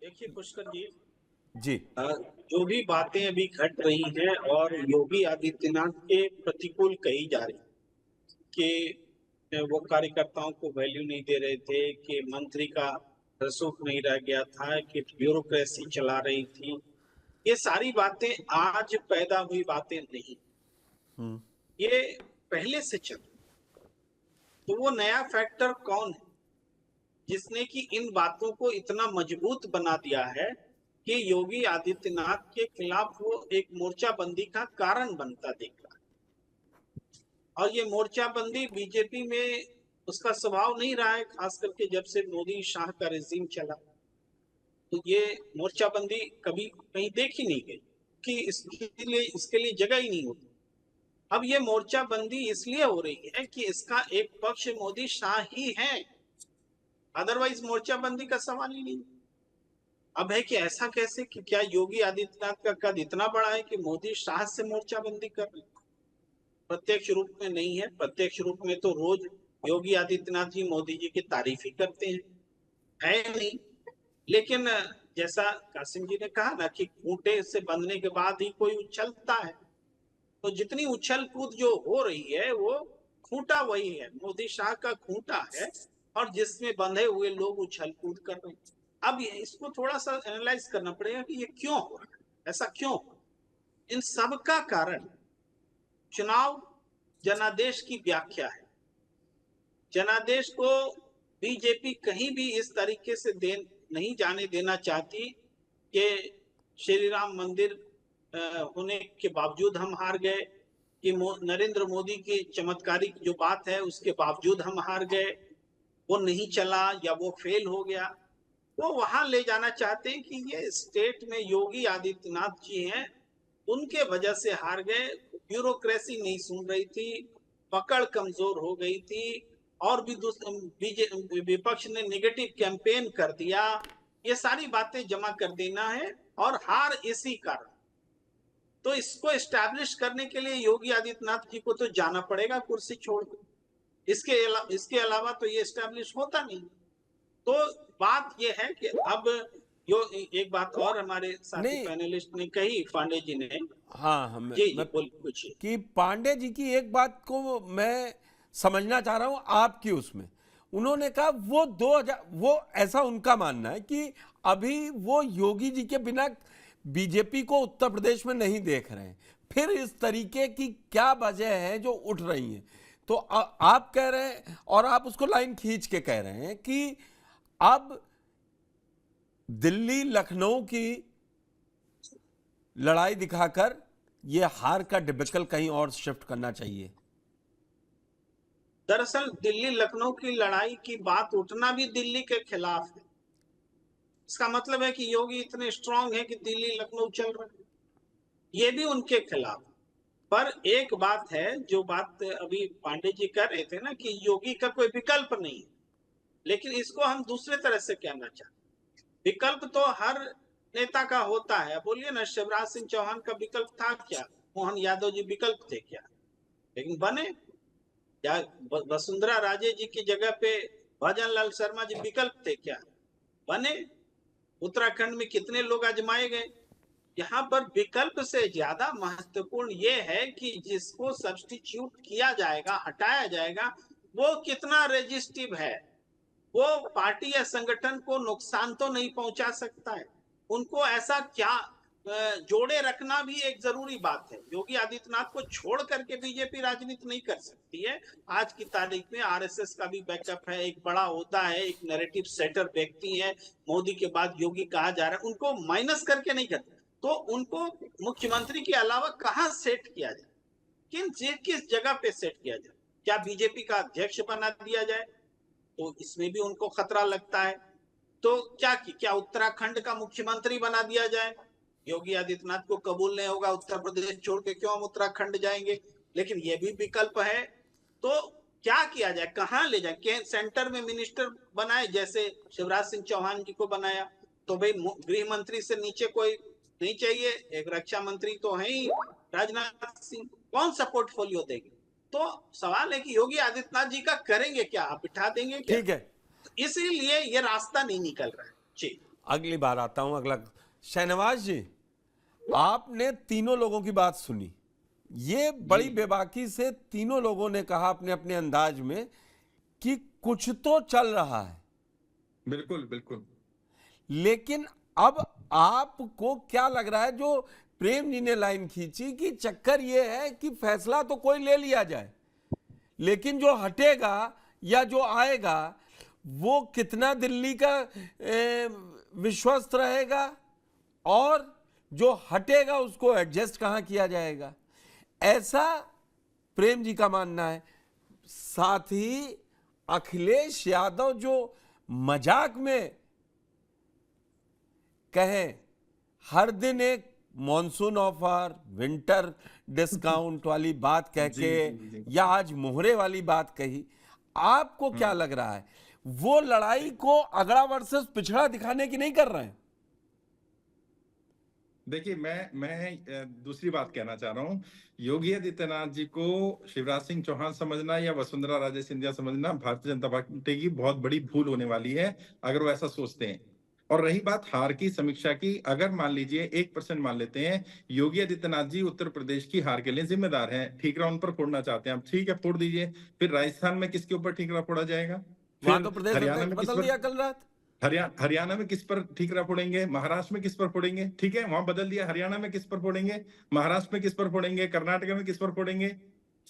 देखिए पुष्कर जी, जो भी बातें अभी घट रही हैं और योगी आदित्यनाथ के प्रतिकूल कही जा रही कि वो कार्यकर्ताओं को वैल्यू नहीं दे रहे थे, कि मंत्री का रसूख नहीं रह गया था, कि ब्यूरोक्रेसी चला रही थी, ये सारी बातें आज पैदा हुई बातें नहीं, ये पहले से चल। तो वो नया फैक्टर कौन है जिसने कि इन बातों को इतना मजबूत बना दिया है कि योगी आदित्यनाथ के खिलाफ वो एक मोर्चाबंदी का कारण बनता दिख रहा है। और ये मोर्चाबंदी बीजेपी में उसका स्वभाव नहीं रहा है, खास करके जब से मोदी शाह का रेजिम चला, तो ये मोर्चाबंदी कभी कहीं देखी नहीं गई कि इसके लिए जगह ही नहीं होती। अब ये मोर्चाबंदी इसलिए हो रही है कि इसका एक पक्ष मोदी शाह ही है, अदरवाइज मोर्चाबंदी का सवाल ही नहीं। अब है कि ऐसा कैसे कि क्या योगी आदित्यनाथ का कद इतना बड़ा है कि मोदी शाह से मोर्चाबंदी कर रहे? प्रत्यक्ष रूप में नहीं है। प्रत्यक्ष रूप में तो रोज योगी आदित्यनाथ जी मोदी जी की तारीफ ही करते हैं, है नहीं। लेकिन जैसा कासिम जी ने कहा ना कि खूंटे से बंधने के बाद ही कोई उछलता है, तो जितनी उछल कूद जो हो रही है वो खूंटा वही है, मोदी शाह का खूंटा है, और जिसमें बंधे हुए लोग उछल कूद कर रहे हैं। अब इसको थोड़ा सा एनालाइज करना पड़ेगा कि ये क्यों हो रहा है, ऐसा क्यों? इन सब का कारण चुनाव जनादेश की व्याख्या है। जनादेश को बीजेपी कहीं भी इस तरीके से नहीं जाने देना चाहती कि श्री राम मंदिर होने के बावजूद हम हार गए, कि नरेंद्र मोदी की चमत्कारिक जो बात है उसके बावजूद हम हार गए, वो नहीं चला या वो फेल हो गया। वो वहां ले जाना चाहते हैं कि ये स्टेट में योगी आदित्यनाथ जी हैं, उनके वजह से हार गए, ब्यूरोक्रेसी नहीं सुन रही थी, पकड़ कमजोर हो गई थी, और भी विपक्ष ने नेगेटिव कैंपेन कर दिया। ये सारी बातें जमा कर देना है और हार इसी कारण। तो इसको एस्टैब्लिश करने के लिए योगी आदित्यनाथ जी को तो जाना पड़ेगा कुर्सी छोड़कर। इसके अलावा तो ये एस्टैब्लिश होता नहीं। तो बात ये है कि अब एक बात और हमारे साथी पैनलिस्ट ने कही, पांडे जी ने। हाँ, मैं पूछिए कि पांडे जी की एक बात को मैं समझना चाह रहा हूं आपकी उसमें। उन्होंने कहा वो ऐसा उनका मानना है कि अभी वो योगी जी के बिना बीजेपी को उत्तर प्रदेश में नहीं देख रहे हैं। फिर इस तरीके की क्या वजह है जो उठ रही है? तो आप कह रहे हैं, और आप उसको लाइन खींच के कह रहे हैं कि अब दिल्ली लखनऊ की लड़ाई दिखाकर ये हार का डिबेकल कहीं और शिफ्ट करना चाहिए। दरअसल दिल्ली लखनऊ की लड़ाई की बात उठना भी दिल्ली के खिलाफ है। इसका मतलब है कि योगी इतने स्ट्रांग है कि दिल्ली लखनऊ चल रहा है, ये भी उनके खिलाफ। पर एक बात है, जो बात अभी पांडे जी कर रहे थे ना कि योगी का कोई विकल्प नहीं है, लेकिन इसको हम दूसरे तरह से कहना चाहते। विकल्प तो हर नेता का होता है। बोलिए ना, शिवराज सिंह चौहान का विकल्प था क्या? मोहन यादव जी विकल्प थे क्या? लेकिन बने। या वसुंधरा राजे जी की जगह पे भजन लाल शर्मा जी विकल्प थे क्या? बने। उत्तराखंड में कितने लोग आजमाए गए। यहाँ पर विकल्प से ज्यादा महत्वपूर्ण ये है कि जिसको सब्स्टिट्यूट किया जाएगा, हटाया जाएगा, वो कितना रेजिस्टिव है, वो पार्टी या संगठन को नुकसान तो नहीं पहुंचा सकता है। उनको ऐसा क्या जोड़े रखना भी एक जरूरी बात है। योगी आदित्यनाथ को छोड़ करके बीजेपी राजनीति नहीं कर सकती है। आज की तारीख में आरएसएस का भी बैकअप है, एक बड़ा होता है, एक नैरेटिव सेटर व्यक्ति है, मोदी के बाद योगी कहा जा रहा है, उनको माइनस करके नहीं करते। तो उनको मुख्यमंत्री के अलावा कहाँ सेट किया जाए, किस जगह पे सेट किया जाए? क्या बीजेपी का अध्यक्ष बना दिया जाए? तो इसमें भी उनको खतरा लगता है। तो क्या उत्तराखंड का मुख्यमंत्री बना दिया जाए? योगी आदित्यनाथ को कबूल नहीं होगा, उत्तर प्रदेश छोड़ के क्यों हम उत्तराखंड जाएंगे? लेकिन ये भी विकल्प है। तो क्या किया जाए, कहाँ ले जाए? सेंटर में मिनिस्टर बनाए, जैसे शिवराज सिंह चौहान जी को बनाया, तो भाई गृह मंत्री से नीचे कोई नहीं चाहिए, एक रक्षा मंत्री तो है ही राजनाथ सिंह, कौन सा पोर्टफोलियो देंगे? तो सवाल है कि योगी आदित्यनाथ जी का करेंगे क्या, आप बिठा देंगे क्या? ठीक है, तो इसीलिए ये रास्ता नहीं निकल रहा है जी। अगली बार आता हूं। अगला शहनवाज जी, आपने तीनों लोगों की बात सुनी। ये बड़ी बेबाकी से तीनों लोगों ने कहा अपने अपने अंदाज में कि कुछ तो चल रहा है। बिल्कुल बिल्कुल। लेकिन अब आपको क्या लग रहा है, जो प्रेम जी ने लाइन खींची कि चक्कर ये है कि फैसला तो कोई ले लिया जाए, लेकिन जो हटेगा या जो आएगा वो कितना दिल्ली का विश्वस्त रहेगा, और जो हटेगा उसको एडजस्ट कहाँ किया जाएगा, ऐसा प्रेम जी का मानना है। साथ ही अखिलेश यादव जो मजाक में कहें हर दिन एक मॉनसून ऑफर, विंटर डिस्काउंट वाली बात कह के, या आज मोहरे वाली बात कही, आपको क्या लग रहा है, वो लड़ाई को अगड़ा वर्सेस पिछड़ा दिखाने की नहीं कर रहे हैं? देखिए, मैं दूसरी बात कहना चाह रहा हूँ। योगी आदित्यनाथ जी को शिवराज सिंह चौहान समझना या वसुंधरा राजे सिंधिया समझना भारतीय जनता पार्टी की बहुत बड़ी भूल होने वाली है, अगर वो ऐसा सोचते हैं। और रही बात हार की समीक्षा की, अगर मान लीजिए 1% मान लेते हैं, योगी आदित्यनाथ जी उत्तर प्रदेश की हार के लिए जिम्मेदार हैं, ठीकरा उन पर फोड़ना चाहते हैं, आप ठीक है फोड़ दीजिए। फिर राजस्थान में किसके ऊपर ठीकरा फोड़ा जाएगा? वहां तो प्रदेश अध्यक्ष बदल दिया कल रात। हरियाणा में किस पर ठीकरा फोड़ेंगे? महाराष्ट्र में किस पर फोड़ेंगे? ठीक है, वहां बदल दिया। हरियाणा में किस पर फोड़ेंगे? महाराष्ट्र में किस पर फोड़ेंगे? कर्नाटक में किस पर फोड़ेंगे?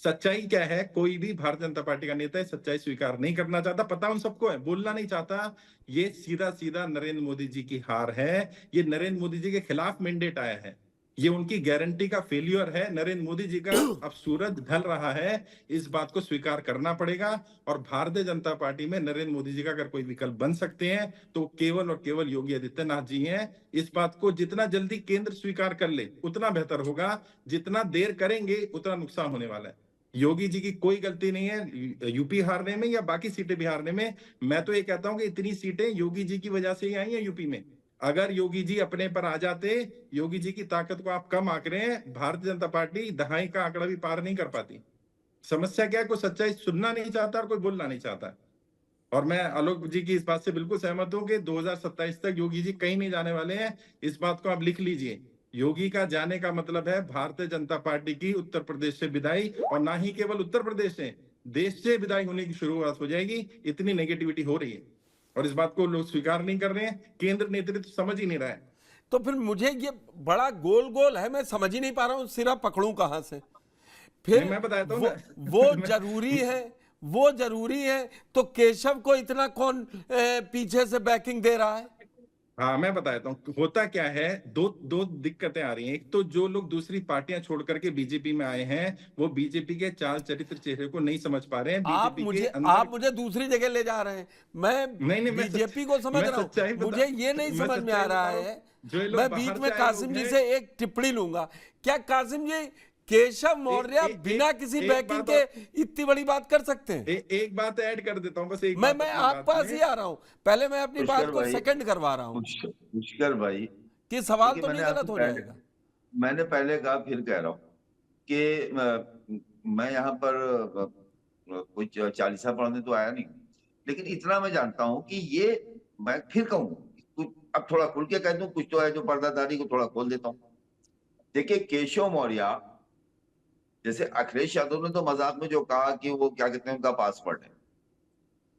सच्चाई क्या है, कोई भी भारतीय जनता पार्टी का नेता सच्चाई स्वीकार नहीं करना चाहता, पता उन सबको है, बोलना नहीं चाहता। ये सीधा सीधा नरेंद्र मोदी जी की हार है, ये नरेंद्र मोदी जी के खिलाफ मैंडेट आया है, ये उनकी गारंटी का फेलियर है। नरेंद्र मोदी जी का अब सूरज ढल रहा है, इस बात को स्वीकार करना पड़ेगा। और भारतीय जनता पार्टी में नरेंद्र मोदी जी का अगर कोई विकल्प बन सकते हैं तो केवल और केवल योगी आदित्यनाथ जी हैं। इस बात को जितना जल्दी केंद्र स्वीकार कर ले उतना बेहतर होगा, जितना देर करेंगे उतना नुकसान होने वाला है। योगी जी की कोई गलती नहीं है यूपी हारने में या बाकी सीटें भी हारने में। मैं तो ये कहता हूं कि इतनी सीटें योगी जी की वजह से ही आई हैं यूपी में। अगर योगी जी अपने पर आ जाते, योगी जी की ताकत को आप कम आंक रहे हैं, भारतीय जनता पार्टी दहाई का आंकड़ा भी पार नहीं कर पाती। समस्या क्या है, कोई सच्चाई सुनना नहीं चाहता और कोई बोलना नहीं चाहता। और मैं आलोक जी की इस बात से बिल्कुल सहमत हूं कि 2027 तक योगी जी कहीं नहीं जाने वाले हैं। इस बात को आप लिख लीजिए, योगी का जाने का मतलब है भारतीय जनता पार्टी की उत्तर प्रदेश से विदाई, और ना ही केवल उत्तर प्रदेश से, देश से विदाई होने की शुरुआत हो जाएगी। इतनी नेगेटिविटी हो रही है और इस बात को लोग स्वीकार नहीं कर रहे हैं, केंद्र नेतृत्व समझ ही नहीं रहा है। तो फिर मुझे ये बड़ा गोल गोल है, मैं समझ ही नहीं पा रहा हूं सिरा पकड़ूं कहां से। फिर मैं बताता हूं वो जरूरी है, वो जरूरी है तो केशव को इतना कौन पीछे से बैकिंग दे रहा है? हाँ मैं बताता हूँ होता क्या है। दो दिक्कतें आ रही हैं। एक तो जो लोग दूसरी पार्टियां छोड़ करके बीजेपी में आए हैं वो बीजेपी के चाल चरित्र चेहरे को नहीं समझ पा रहे हैं। आप मुझे दूसरी जगह ले जा रहे हैं। मैं बीजेपी को समझ रहा हूँ, मुझे ये नहीं समझ में आ रहा है। मैं बीच में कासिम जी से एक टिप्पणी लूंगा। क्या कासिम जी केशव मौर्य बिना किसी बैकिंग के इतनी बड़ी बात कर सकते हैं? एक बात ऐड कर देता हूं बस। मैं आप पास ही आ रहा हूं, पहले मैं अपनी बात को सेकंड करवा रहा हूं। पुष्कर भाई कि सवाल तो नहीं गलत हो जाएगा। मैंने पहले कहा फिर कह रहा हूं कि मैं यहाँ पर कोई चालीसा पढ़ने तो आया नहीं, लेकिन इतना मैं जानता हूं कि ये, मैं फिर कहूँ, अब थोड़ा खुल के कह दूं, कुछ तो है जो पर्दादारी को थोड़ा खोल देता हूं। देखिए केशव मौर्य, जैसे अखिलेश यादव ने तो मजाक में जो कहा कि वो क्या कहते हैं उनका पासवर्ड है,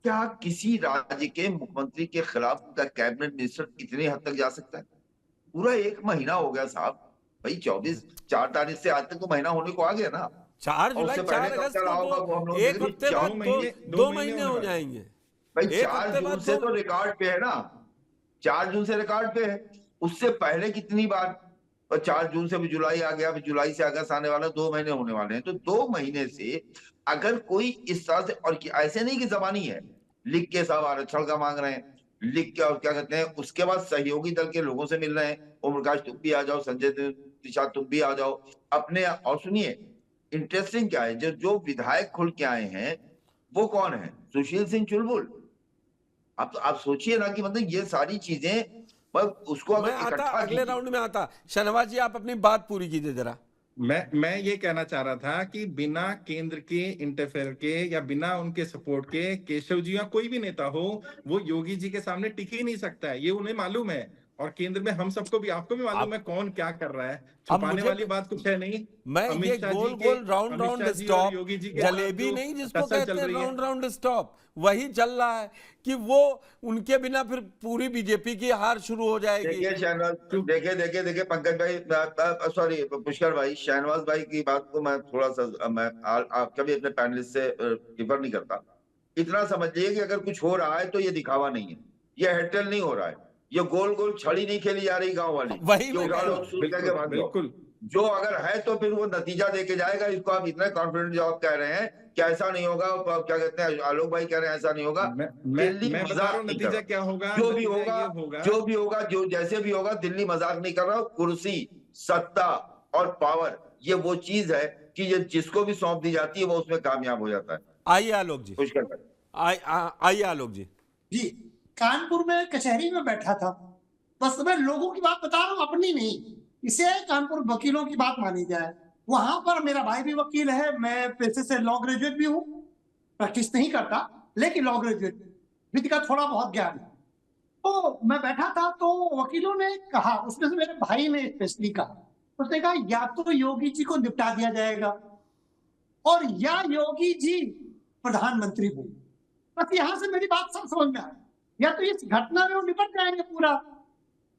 क्या किसी राज्य के मुख्यमंत्री के खिलाफ उनका कैबिनेट मिनिस्टर इतनी हद तक जा सकता है? पूरा 1 महीना हो गया साहब भाई, 4 तारीख से आज तक तो महीना होने को आ गया ना। 4 जुलाई 4 अगस्त को एक हफ्ते बाद 2 महीने हो जाएंगे भाई। 4 जून से तो रिकॉर्ड पे है ना, 4 जून से रिकॉर्ड पे है। उससे पहले कितनी बार, और 4 जून से भी जुलाई आ गया, जुलाई से अगस्त आने वाला, 2 महीने होने वाले हैं। तो 2 महीने से अगर कोई इस तरह से, और ऐसे नहीं कि जबानी है, लिख के सब आरक्षण का मांग रहे हैं, लिख के, और क्या कहते हैं उसके बाद सहयोगी दल के लोगों से मिल रहे हैं, ओम प्रकाश तुम भी आ जाओ, संजय निषाद तुम भी आ जाओ अपने। और सुनिए इंटरेस्टिंग क्या है, जो विधायक खुल के आए हैं वो कौन है? सुशील सिंह चुलबुल। आप सोचिए ना कि मतलब ये सारी चीजें, उसको अगर आता अगले राउंड में आता। शहनवाज जी आप अपनी बात पूरी कीजिए जरा। मैं ये कहना चाह रहा था कि बिना केंद्र के इंटरफेयर के या बिना उनके सपोर्ट के केशव जी या कोई भी नेता हो वो योगी जी के सामने टिक ही नहीं सकता है, ये उन्हें मालूम है। और केंद्र में हम सबको भी, आपको भी मालूम है कौन क्या कर रहा है। छुपाने वाली बात कुछ है नहीं। मैं ये गोल गोल राउंड स्टॉप जलेबी नहीं जिसको कहते हैं राउंड स्टॉप, वही चल रहा है कि वो उनके बिना फिर पूरी बीजेपी की हार शुरू हो जाएगी। देखिए पंकज भाई, सॉरी पुष्कर भाई, शहनवाज भाई की बात को मैं थोड़ा सा, मैं कभी अपने पैनलिस्ट से डिफर नहीं करता। इतना समझिए कि अगर कुछ हो रहा है तो ये दिखावा नहीं है, ये हेडटेल नहीं हो रहा है, ये गोल गोल छड़ी नहीं खेली जा रही गांव वाली। वही बिल्कुल, जो अगर है तो फिर वो नतीजा देके जाएगा। इसको आप इतने कॉन्फिडेंट जवाब कह रहे हैं कि ऐसा नहीं होगा, क्या कहते हैं आलोक भाई कह रहे हैं ऐसा नहीं होगा। दिल्ली मजाक नतीजा क्या होगा, जो भी होगा, जो जैसे भी होगा, दिल्ली मजाक नहीं कर रहा। कुर्सी, सत्ता और पावर, ये वो चीज है कि ये जिसको भी सौंप दी जाती है वो उसमें कामयाब हो जाता है। आइए आलोक जी, आइए आलोक जी। कानपुर में कचहरी में बैठा था, बस मैं लोगों की बात बता रहा हूँ, अपनी नहीं। इसे कानपुर वकीलों की बात मानी जाए। वहां पर मेरा भाई भी वकील है, मैं पेशे से लॉ ग्रेजुएट भी हूँ, प्रैक्टिस नहीं करता लेकिन लॉ ग्रेजुएट, विधि का थोड़ा बहुत ज्ञान है। तो मैं बैठा था तो वकीलों ने कहा, उसमें से मेरे भाई ने स्पेशली कहा, उसने कहा या तो योगी जी को निपटा दिया जाएगा और या योगी जी प्रधानमंत्री हो। बस यहां से मेरी बात सब समझ में आ, या तो इस घटना में वो निपट जाएंगे पूरा,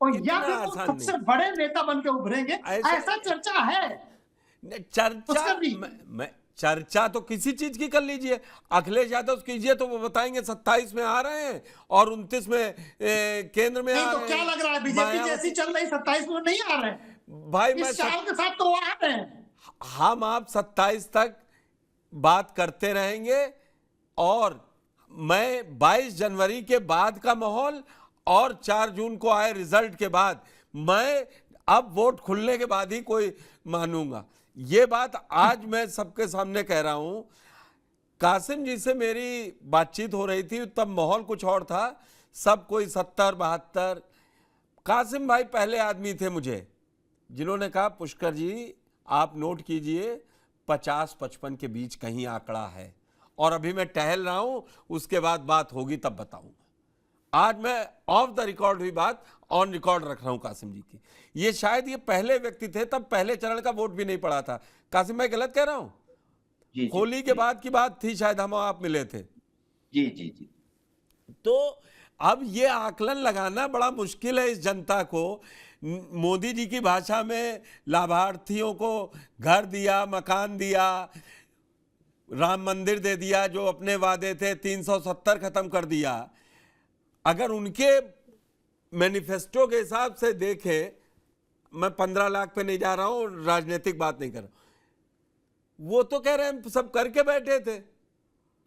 और या फिर वो सबसे बड़े नेता बन के उभरेंगे। ऐसा चर्चा है। चर्चा तो किसी चीज की कर लीजिए, अखिलेश यादव कीजिए तो वो बताएंगे 27 में आ रहे हैं और 29 में केंद्र में नहीं आ तो रहे क्या हैं। लग रहा है बीजेपी जैसी चल रही 27 में नहीं आ रहे हैं? भाई मैं इस चाल के साथ तो वो आ रहे हैं। हम आप 27 तक बात करते रहेंगे और मैं 22 जनवरी के बाद का माहौल और 4 जून को आए रिजल्ट के बाद मैं अब वोट खुलने के बाद ही कोई मानूंगा। ये बात आज मैं सबके सामने कह रहा हूं। कासिम जी से मेरी बातचीत हो रही थी तब माहौल कुछ और था, सब कोई 70-72। कासिम भाई पहले आदमी थे मुझे जिन्होंने कहा पुष्कर जी आप नोट कीजिए 50-55 के बीच कहीं आंकड़ा है, और अभी मैं टहल रहा हूं, उसके बाद बात होगी तब बताऊंगा। आज मैं ऑफ द रिकॉर्ड हुई बात ऑन रिकॉर्ड रख रहा हूं कासिम जी की। ये शायद ये पहले व्यक्ति थे, तब पहले चरण का वोट भी नहीं पड़ा था। कासिम भाई गलत कह रहा हूं? होली के बाद की बात थी, शायद हम आप मिले थे। जी जी जी। तो अब ये आकलन लगाना बड़ा मुश्किल है इस जनता को। मोदी जी की भाषा में लाभार्थियों को घर दिया, मकान दिया, राम मंदिर दे दिया, जो अपने वादे थे 370 खत्म कर दिया। अगर उनके मैनिफेस्टो के हिसाब से देखें, मैं 15 लाख पे नहीं जा रहा हूं, राजनीतिक बात नहीं कर रहा, वो तो कह रहे हैं सब करके बैठे थे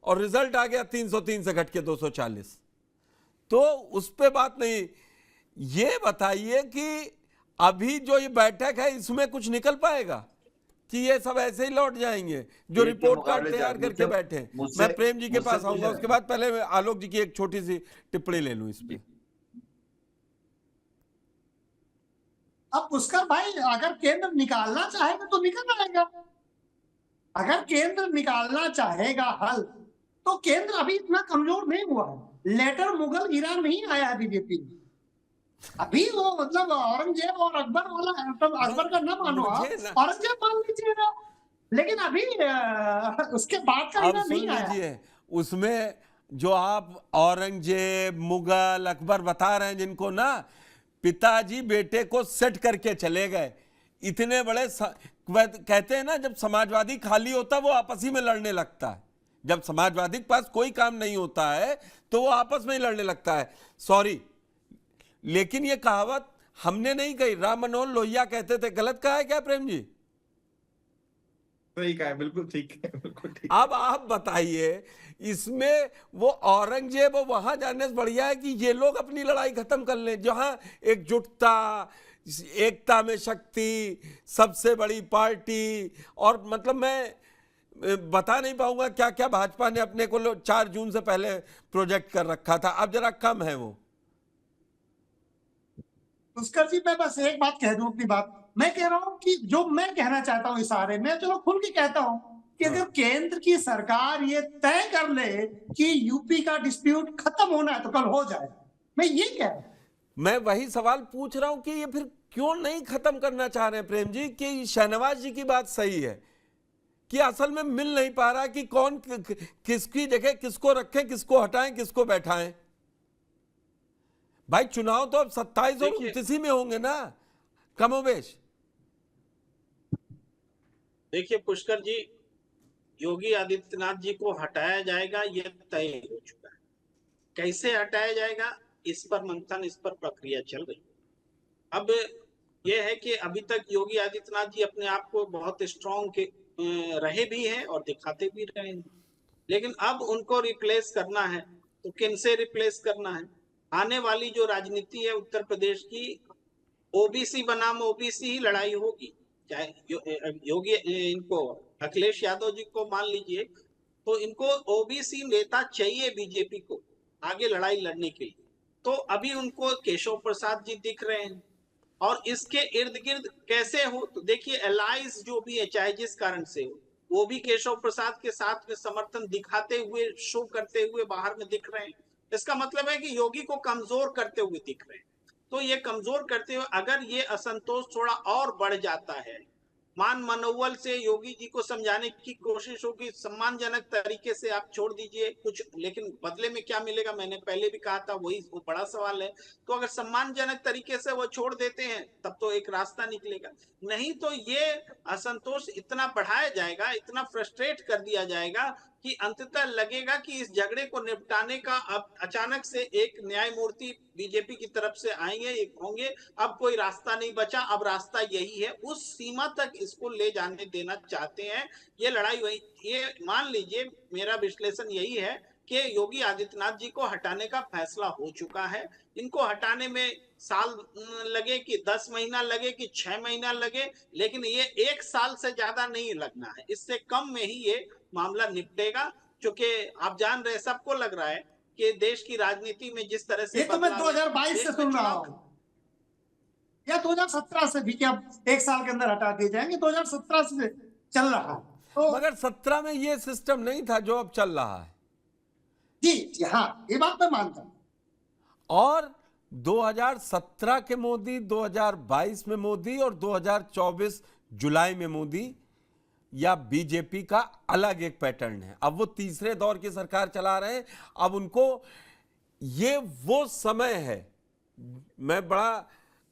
और रिजल्ट आ गया 303 से घट के 240। तो उस पे बात नहीं। ये बताइए कि अभी जो ये बैठक है इसमें कुछ निकल पाएगा कि ये सब ऐसे ही लौट जाएंगे जो रिपोर्ट कार्ड तैयार करके बैठे। मैं प्रेम जी के पास आऊंगा, उसके बाद पहले आलोक जी की एक छोटी सी टिप्पणी ले लूं इस पे। अब पुष्कर भाई अगर केंद्र निकालना चाहेगा तो निकल आएगा। अगर केंद्र निकालना चाहेगा हल, तो केंद्र अभी इतना कमजोर नहीं हुआ है। लेटर मुगल ईरान नहीं आया है बीजेपी में। अभी वो मतलब औरंगजेब और अकबर वाला, मतलब अकबर का ना मानो आप, औरंगजेब मान लीजिएगा, लेकिन अभी उसके बाद का ईरान नहीं आया। उसमें जो आप औरंगजेब, मुगल, अकबर बता रहे हैं, जिनको ना पिताजी बेटे को सेट करके चले गए, इतने बड़े कहते हैं ना जब समाजवादी खाली होता है वो आपस ही में लड़ने लगता है। जब समाजवादी के पास कोई काम नहीं होता है तो वो आपस में ही लड़ने लगता है। सॉरी, लेकिन ये कहावत हमने नहीं कही, राम मनोहर लोहिया कहते थे। गलत कहा है क्या प्रेम जी? सही कहा है, बिल्कुल ठीक है, बिल्कुल ठीक। अब आप बताइए, इसमें वो औरंगजेब वहां जाने से बढ़िया है कि ये लोग अपनी लड़ाई खत्म कर लें, जहां एकजुटता, एकता में शक्ति, सबसे बड़ी पार्टी, और मतलब मैं बता नहीं पाऊंगा क्या क्या भाजपा ने अपने को 4 जून से पहले प्रोजेक्ट कर रखा था। अब जरा कम है वो। पुष्कर जी मैं बस एक बात कह दूं अपनी बात। मैं कह रहा हूं कि जो मैं कहना चाहता हूं इशारे में, चलो खुल के कहता हूं कि अगर केंद्र की सरकार ये तय कर ले कि यूपी का डिस्प्यूट खत्म होना है तो कल हो जाए। मैं ये कह रहा हूं। मैं वही सवाल पूछ रहा हूं कि ये फिर क्यों नहीं खत्म करना चाह रहे हैं प्रेम जी? कि शहनवाज जी की बात सही है कि असल में मिल नहीं पा रहा कि कौन किसकी जगह किसको रखें, किसको हटाएं, किसको बैठाएं। भाई चुनाव तो अब 27 और 29 में होंगे ना कमोबेश। देखिए पुष्कर जी, योगी आदित्यनाथ जी को हटाया जाएगा ये तय हो चुका है। कैसे हटाया जाएगा इस पर मंथन, इस पर प्रक्रिया चल रही। अब यह है कि अभी तक योगी आदित्यनाथ जी अपने आप को बहुत स्ट्रॉन्ग रहे भी हैं और दिखाते भी रहे हैं, लेकिन अब उनको रिप्लेस करना है तो किनसे रिप्लेस करना है? आने वाली जो राजनीति है उत्तर प्रदेश की, ओबीसी बनाम ओबीसी ही लड़ाई होगी। चाहे योगी इनको अखिलेश यादव जी को मान लीजिए, तो इनको ओबीसी नेता चाहिए बीजेपी को आगे लड़ाई लड़ने के लिए। तो अभी उनको केशव प्रसाद जी दिख रहे हैं, और इसके इर्द गिर्द कैसे हो तो देखिए एलाइज जो भी है, चाहे जिस कारण से हो, वो भी केशव प्रसाद के साथ में समर्थन दिखाते हुए, शो करते हुए बाहर में दिख रहे हैं। इसका मतलब है कि योगी को कमजोर करते हुए दिख रहे हैं। तो ये कमजोर करते हुए अगर ये असंतोष थोड़ा और बढ़ जाता है, मान मनोबल से योगी जी को समझाने की कोशिश होगी, सम्मानजनक तरीके से आप छोड़ दीजिए कुछ, लेकिन बदले में क्या मिलेगा, मैंने पहले भी कहा था, वही वो बड़ा सवाल है। तो अगर सम्मानजनक तरीके से वो छोड़ देते हैं तब तो एक रास्ता निकलेगा, नहीं तो ये असंतोष इतना बढ़ाया जाएगा, इतना फ्रस्ट्रेट कर दिया जाएगा कि अंततः लगेगा कि इस झगड़े को निपटाने का अब अचानक से एक न्यायमूर्ति बीजेपी की तरफ से आएंगे, एक होंगे, अब कोई रास्ता नहीं बचा, अब रास्ता यही है, उस सीमा तक इसको ले जाने देना चाहते हैं। ये लड़ाई वही, ये मान लीजिए मेरा विश्लेषण यही है कि योगी आदित्यनाथ जी को हटाने का फैसला हो चुका है। इनको हटाने में साल लगे कि 10 महीना लगे कि 6 महीना लगे, लेकिन ये 1 साल से ज्यादा नहीं लगना है, इससे कम में ही ये मामला निपटेगा। क्योंकि आप जान रहे, सबको लग रहा है कि देश की राजनीति में जिस तरह से ये तो मैं 2022 से सुन रहा हूँ या 2017 से भी, क्या 1 साल के अंदर हटा दिए जाएंगे, 2017 से चल रहा है। तो मगर 17 में ये सिस्टम नहीं था जो अब चल रहा है। जी हाँ, ये बात मैं मानता हूँ। और 2017 के मोदी, 2022 में मोदी और 2024 जुलाई में मोदी या बीजेपी का अलग एक पैटर्न है। अब वो तीसरे दौर की सरकार चला रहे हैं। अब उनको ये वो समय है, मैं बड़ा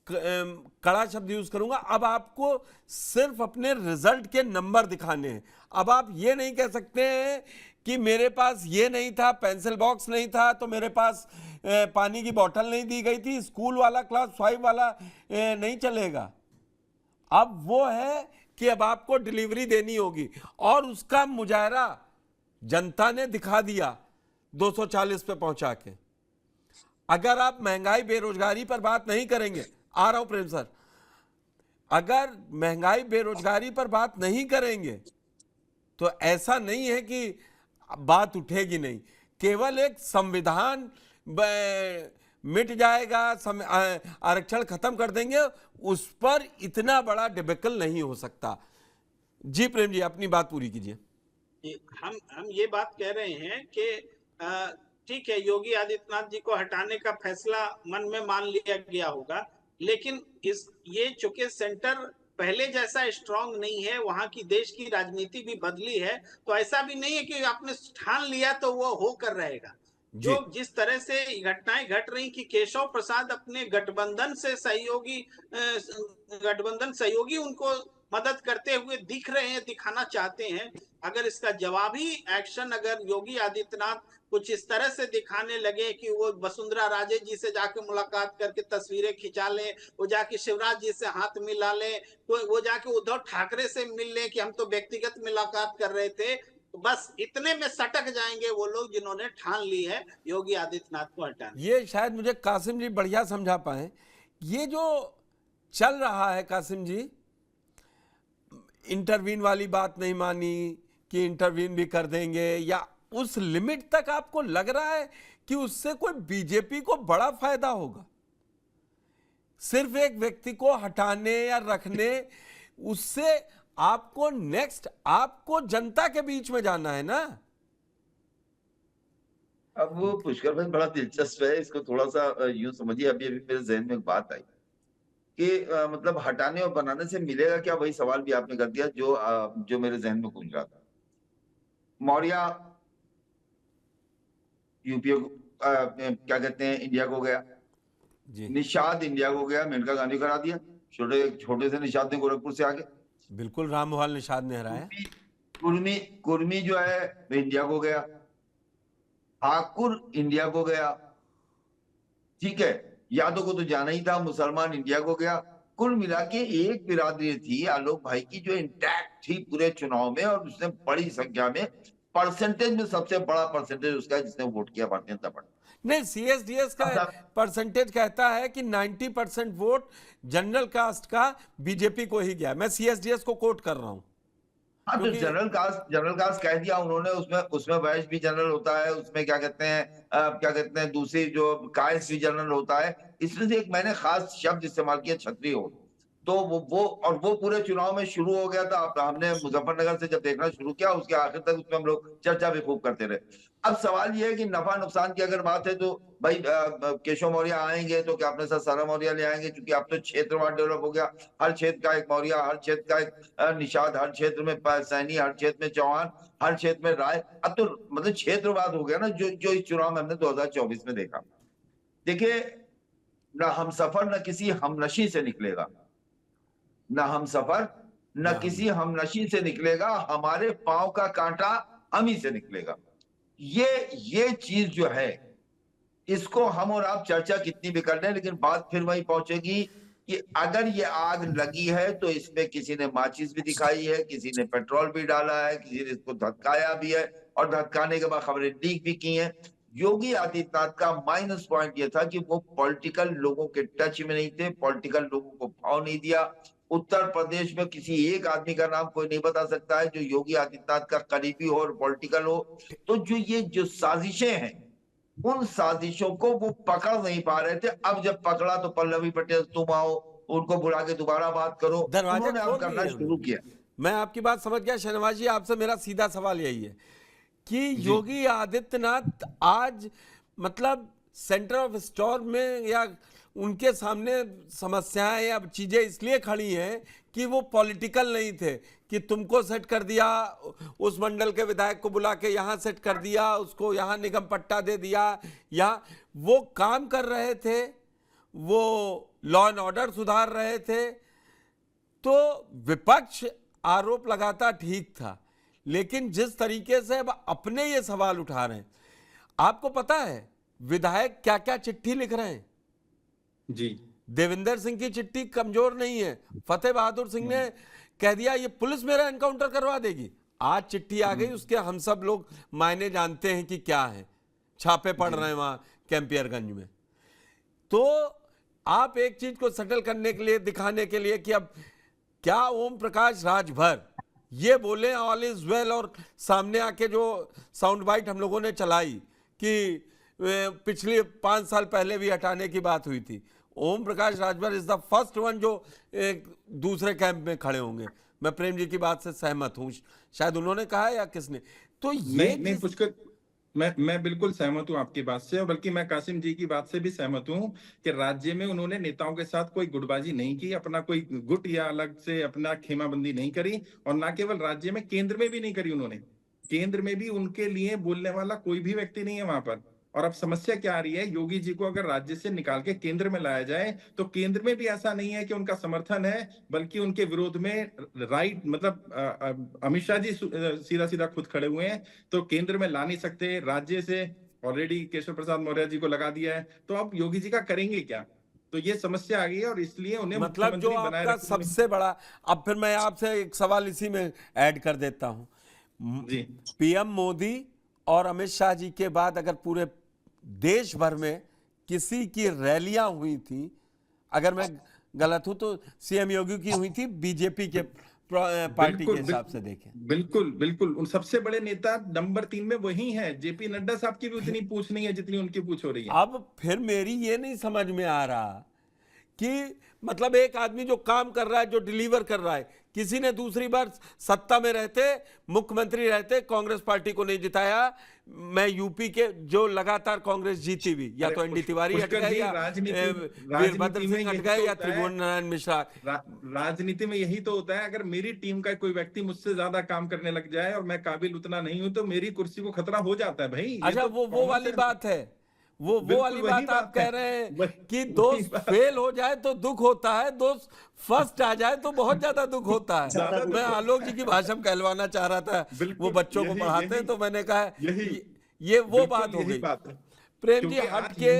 कड़ा शब्द यूज करूंगा, अब आपको सिर्फ अपने रिजल्ट के नंबर दिखाने हैं। अब आप ये नहीं कह सकते हैं कि मेरे पास ये नहीं था, पेंसिल बॉक्स नहीं था, तो मेरे पास पानी की बोतल नहीं दी गई थी, स्कूल वाला क्लास 5 वाला नहीं चलेगा। अब वो है कि अब आपको डिलीवरी देनी होगी, और उसका मुजाहरा जनता ने दिखा दिया 240 पे पहुंचा के। अगर आप महंगाई बेरोजगारी पर बात नहीं करेंगे, आ रहा हूं प्रेम सर, अगर महंगाई बेरोजगारी पर बात नहीं करेंगे तो ऐसा नहीं है कि बात उठेगी नहीं। केवल एक संविधान मिट जाएगा, आरक्षण खत्म कर देंगे, उस पर इतना बड़ा डिबेकल नहीं हो सकता। जी प्रेम जी, अपनी बात पूरी कीजिए। हम ये बात कह रहे हैं कि ठीक है, योगी आदित्यनाथ जी को हटाने का फैसला मन में मान लिया गया होगा, लेकिन ये चूंकि सेंटर पहले जैसा स्ट्रांग नहीं है, वहां की देश की राजनीति भी बदली है, तो ऐसा भी नहीं है कि आपने ठान लिया तो वो होकर रहेगा। जो जिस तरह से घटनाएं घट रही कि केशव प्रसाद अपने गठबंधन सहयोगी उनको मदद करते हुए दिख रहे हैं, दिखाना चाहते हैं। अगर इसका जवाबी एक्शन अगर योगी आदित्यनाथ कुछ इस तरह से दिखाने लगे कि वो वसुंधरा राजे जी से जाके मुलाकात करके तस्वीरें खिंचा लें, वो जाके शिवराज जी से हाथ मिला लें, वो जाके उद्धव ठाकरे से मिल लें कि हम तो व्यक्तिगत मुलाकात कर रहे थे, तो बस इतने में सटक जाएंगे वो लोग जिन्होंने ठान ली है योगी आदित्यनाथ को हटाने। ये शायद मुझे कासिम जी बढ़िया समझा पाए। ये जो चल रहा है कासिम जी, इंटरवीन वाली बात नहीं मानी कि इंटरवीन भी कर देंगे, या उस लिमिट तक आपको लग रहा है कि उससे कोई बीजेपी को बड़ा फायदा होगा? सिर्फ एक व्यक्ति को हटाने या रखने, उससे आपको नेक्स्ट आपको जनता के बीच में जाना है ना। अब वो पुष्कर भाई बड़ा दिलचस्प है, इसको थोड़ा सा यूं समझिए। अभी मेरे जहन में एक बात आई कि मतलब हटाने और बनाने से मिलेगा क्या, वही सवाल भी आपने कर दिया जो मेरे जहन में गूंज रहा था। मौर्य यूपीए क्या कहते हैं, इंडिया को गया, निषाद इंडिया को गया, मेनका गांधी करा दिया, छोटे से निषाद ने गोरखपुर से आगे, बिल्कुल राममोहन निषाद ने हराया। कुर्मी जो है इंडिया को गया, ठाकुर इंडिया को गया, ठीक है, यादव को तो जाना ही था, मुसलमान इंडिया को गया। कुल मिला के एक बिरादरी थी आलोक भाई की जो इंटैक्ट थी पूरे चुनाव में, और उसने बड़ी संख्या में, परसेंटेज में सबसे बड़ा परसेंटेज उसका है जिसने वोट किया भारतीय जनता पार्टी। नहीं, सीएसडीएस का परसेंटेज कहता है कि 90% वोट जनरल कास्ट का बीजेपी को ही गया। मैं सीएसडीएस को कोट कर रहा हूं। हाँ, तो जनरल कास्ट कह दिया उन्होंने, उसमें वैश्य भी जनरल होता है, उसमें क्या कहते हैं दूसरी जो कास्ट भी जनरल होता है। इसमें से एक मैंने खास शब्द इस्तेमाल किया, क्षत्रिय वोट। तो वो पूरे चुनाव में शुरू हो गया था। हमने मुजफ्फरनगर से जब देखना शुरू किया, उसके आखिर तक उसमें हम लोग चर्चा भी खूब करते रहे। अब सवाल ये है कि नफा नुकसान की अगर बात है तो भाई केशव मौर्य आएंगे तो क्या अपने साथ सारा मौर्य ले आएंगे? क्योंकि अब तो क्षेत्रवार डेवलप हो गया, हर क्षेत्र का एक मौर्य, हर क्षेत्र का एक निषाद, हर क्षेत्र में सैनी, हर क्षेत्र में चौहान, हर क्षेत्र में राय। अब तो मतलब क्षेत्रवाद हो गया ना, जो इस चुनाव में हमने 2024 में देखा। देखिए, न हम सफर न किसी हमनशी से निकलेगा, न हम सफर न किसी हमनशी से निकलेगा, हमारे पांव का कांटा हम ही से निकलेगा। ये चीज जो है, इसको हम और आप चर्चा कितनी भी कर लें, लेकिन बात फिर वही पहुंचेगी कि अगर ये आग लगी है तो इसमें किसी ने माचिस भी दिखाई है, किसी ने पेट्रोल भी डाला है, किसी ने इसको धक्काया भी है, और धक्काने के बाद खबरें लीक भी की हैं। योगी आदित्यनाथ का माइनस पॉइंट ये था कि वो पॉलिटिकल लोगों के टच में नहीं थे, पॉलिटिकल लोगों को भाव नहीं दिया। उत्तर प्रदेश में किसी एक आदमी का नाम कोई नहीं बता सकता है जो योगी आदित्यनाथ का करीबी हो और पॉलिटिकल हो। तो जो साजिशें हैं, उन साजिशों को वो पकड़ नहीं पा रहे थे। अब जब पकड़ा तो पल्लवी पटेल तुम आओ, उनको बुला के दोबारा बात करो, उन्होंने अब करना शुरू किया। मैं आपकी बात समझ गया शहनवाज जी, आपसे मेरा सीधा सवाल यही है कि योगी आदित्यनाथ आज मतलब सेंटर ऑफ स्टोर में, या उनके सामने समस्याएं या चीजें इसलिए खड़ी हैं कि वो पॉलिटिकल नहीं थे, कि तुमको सेट कर दिया, उस मंडल के विधायक को बुला के यहाँ सेट कर दिया, उसको यहाँ निगम पट्टा दे दिया, या वो काम कर रहे थे, वो लॉ एंड ऑर्डर सुधार रहे थे। तो विपक्ष आरोप लगाता ठीक था, लेकिन जिस तरीके से अब अपने ये सवाल उठा रहे हैं, आपको पता है विधायक क्या क्या चिट्ठी लिख रहे हैं? जी, देवेंद्र सिंह की चिट्ठी कमजोर नहीं है, फतेह बहादुर सिंह ने कह दिया ये पुलिस मेरा एनकाउंटर करवा देगी। आज चिट्ठी आ गई, उसके हम सब लोग मायने जानते हैं कि क्या है, छापे पड़ रहे हैं वहां कैंपियरगंज में। तो आप एक चीज को सेटल करने के लिए, दिखाने के लिए कि अब क्या ओम प्रकाश राजभर ये बोले ऑल इज वेल, और सामने आके जो साउंड बाइट हम लोगों ने चलाई कि पिछले 5 साल पहले भी हटाने की बात हुई थी, Om Prakash Rajbhar is the first one जो एक दूसरे कैंप में खड़े होंगे। मैं प्रेम जी की बात से सहमत हूं, शायद उन्होंने कहा है या किसने। तो ये नहीं पुष्कर, मैं बिल्कुल सहमत हूं आपकी बात से, और बल्कि मैं कासिम जी की बात से भी सहमत हूं कि राज्य में उन्होंने नेताओं के साथ कोई गुटबाजी नहीं की, अपना कोई गुट या अलग से अपना खेमाबंदी नहीं करी, और ना केवल राज्य में, केंद्र में भी नहीं करी उन्होंने। केंद्र में भी उनके लिए बोलने वाला कोई भी व्यक्ति नहीं है वहां पर। और अब समस्या क्या आ रही है, योगी जी को अगर राज्य से निकाल के केंद्र में लाया जाए तो केंद्र में भी ऐसा नहीं है कि उनका समर्थन है, बल्कि उनके विरोध में राइट, मतलब अमित शाह जी सीधा सीधा खुद खड़े हुए हैं। तो केंद्र में ला नहीं सकते, राज्य से ऑलरेडी केशव प्रसाद मौर्य जी को लगा दिया है, तो अब योगी जी का करेंगे क्या? तो ये समस्या आ गई है, और इसलिए उन्हें मतलब जो आपका सबसे बड़ा, अब फिर मैं आपसे एक सवाल इसी में ऐड कर देता हूं जी। पीएम मोदी और अमित शाह जी के बाद अगर पूरे देश भर में किसी की रैलियां हुई थी, अगर मैं गलत हूं तो सीएम योगी की हुई थी, बीजेपी के पार्टी के हिसाब से देखें। बिल्कुल उन सबसे बड़े नेता नंबर 3 में वही हैं। जेपी नड्डा साहब की भी उतनी पूछ नहीं है जितनी उनकी पूछ हो रही है। अब फिर मेरी ये नहीं समझ में आ रहा कि मतलब एक आदमी जो काम कर रहा है, जो डिलीवर कर रहा है, किसी ने दूसरी बार सत्ता में रहते, मुख्यमंत्री रहते, कांग्रेस पार्टी को नहीं जिताया। मैं यूपी के जो लगातार कांग्रेस जीती हुई, या तो एनडी तिवारी हट गए, या वीरभद्र सिंह हट गए, या त्रिभुवन नारायण मिश्रा। राजनीति में यही तो होता है, अगर मेरी टीम का कोई व्यक्ति मुझसे ज्यादा काम करने लग जाए और मैं काबिल उतना नहीं हूं, तो मेरी कुर्सी को खतरा हो जाता है भाई। अच्छा, वो वाली बात है, वो वाली बात आप कह रहे हैं कि दोस्त फेल हो जाए तो दुख होता है, दोस्त फर्स्ट आ जाए तो बहुत ज्यादा दुख होता है। मैं आलोक जी की भाषा में कहलवाना चाह रहा था, वो बच्चों को पढ़ाते हैं, तो मैंने कहा ये वो बात हो गई। प्रेम जी हट के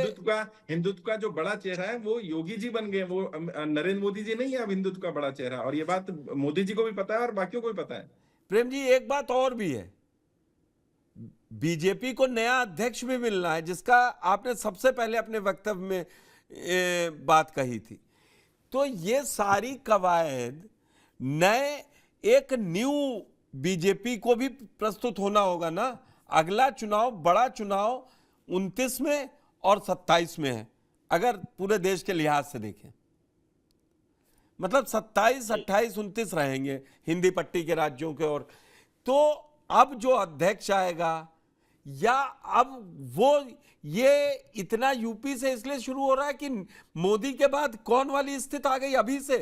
हिंदुत्व का जो बड़ा चेहरा है वो योगी जी बन गए, वो नरेंद्र मोदी जी नहीं है अब हिंदुत्व का बड़ा चेहरा, और ये बात मोदी जी को भी पता है और बाकियों को भी पता है। प्रेम जी एक बात और भी है, बीजेपी को नया अध्यक्ष भी मिलना है, जिसका आपने सबसे पहले अपने वक्तव्य में बात कही थी। तो ये सारी कवायद नए एक न्यू बीजेपी को भी प्रस्तुत होना होगा ना। अगला चुनाव, बड़ा चुनाव 29 में और 27 में है, अगर पूरे देश के लिहाज से देखें। मतलब 27, 28, 29 रहेंगे हिंदी पट्टी के राज्यों के। और तो अब जो अध्यक्ष आएगा, या अब वो ये इतना यूपी से इसलिए शुरू हो रहा है कि मोदी के बाद कौन वाली स्थिति आ गई अभी से।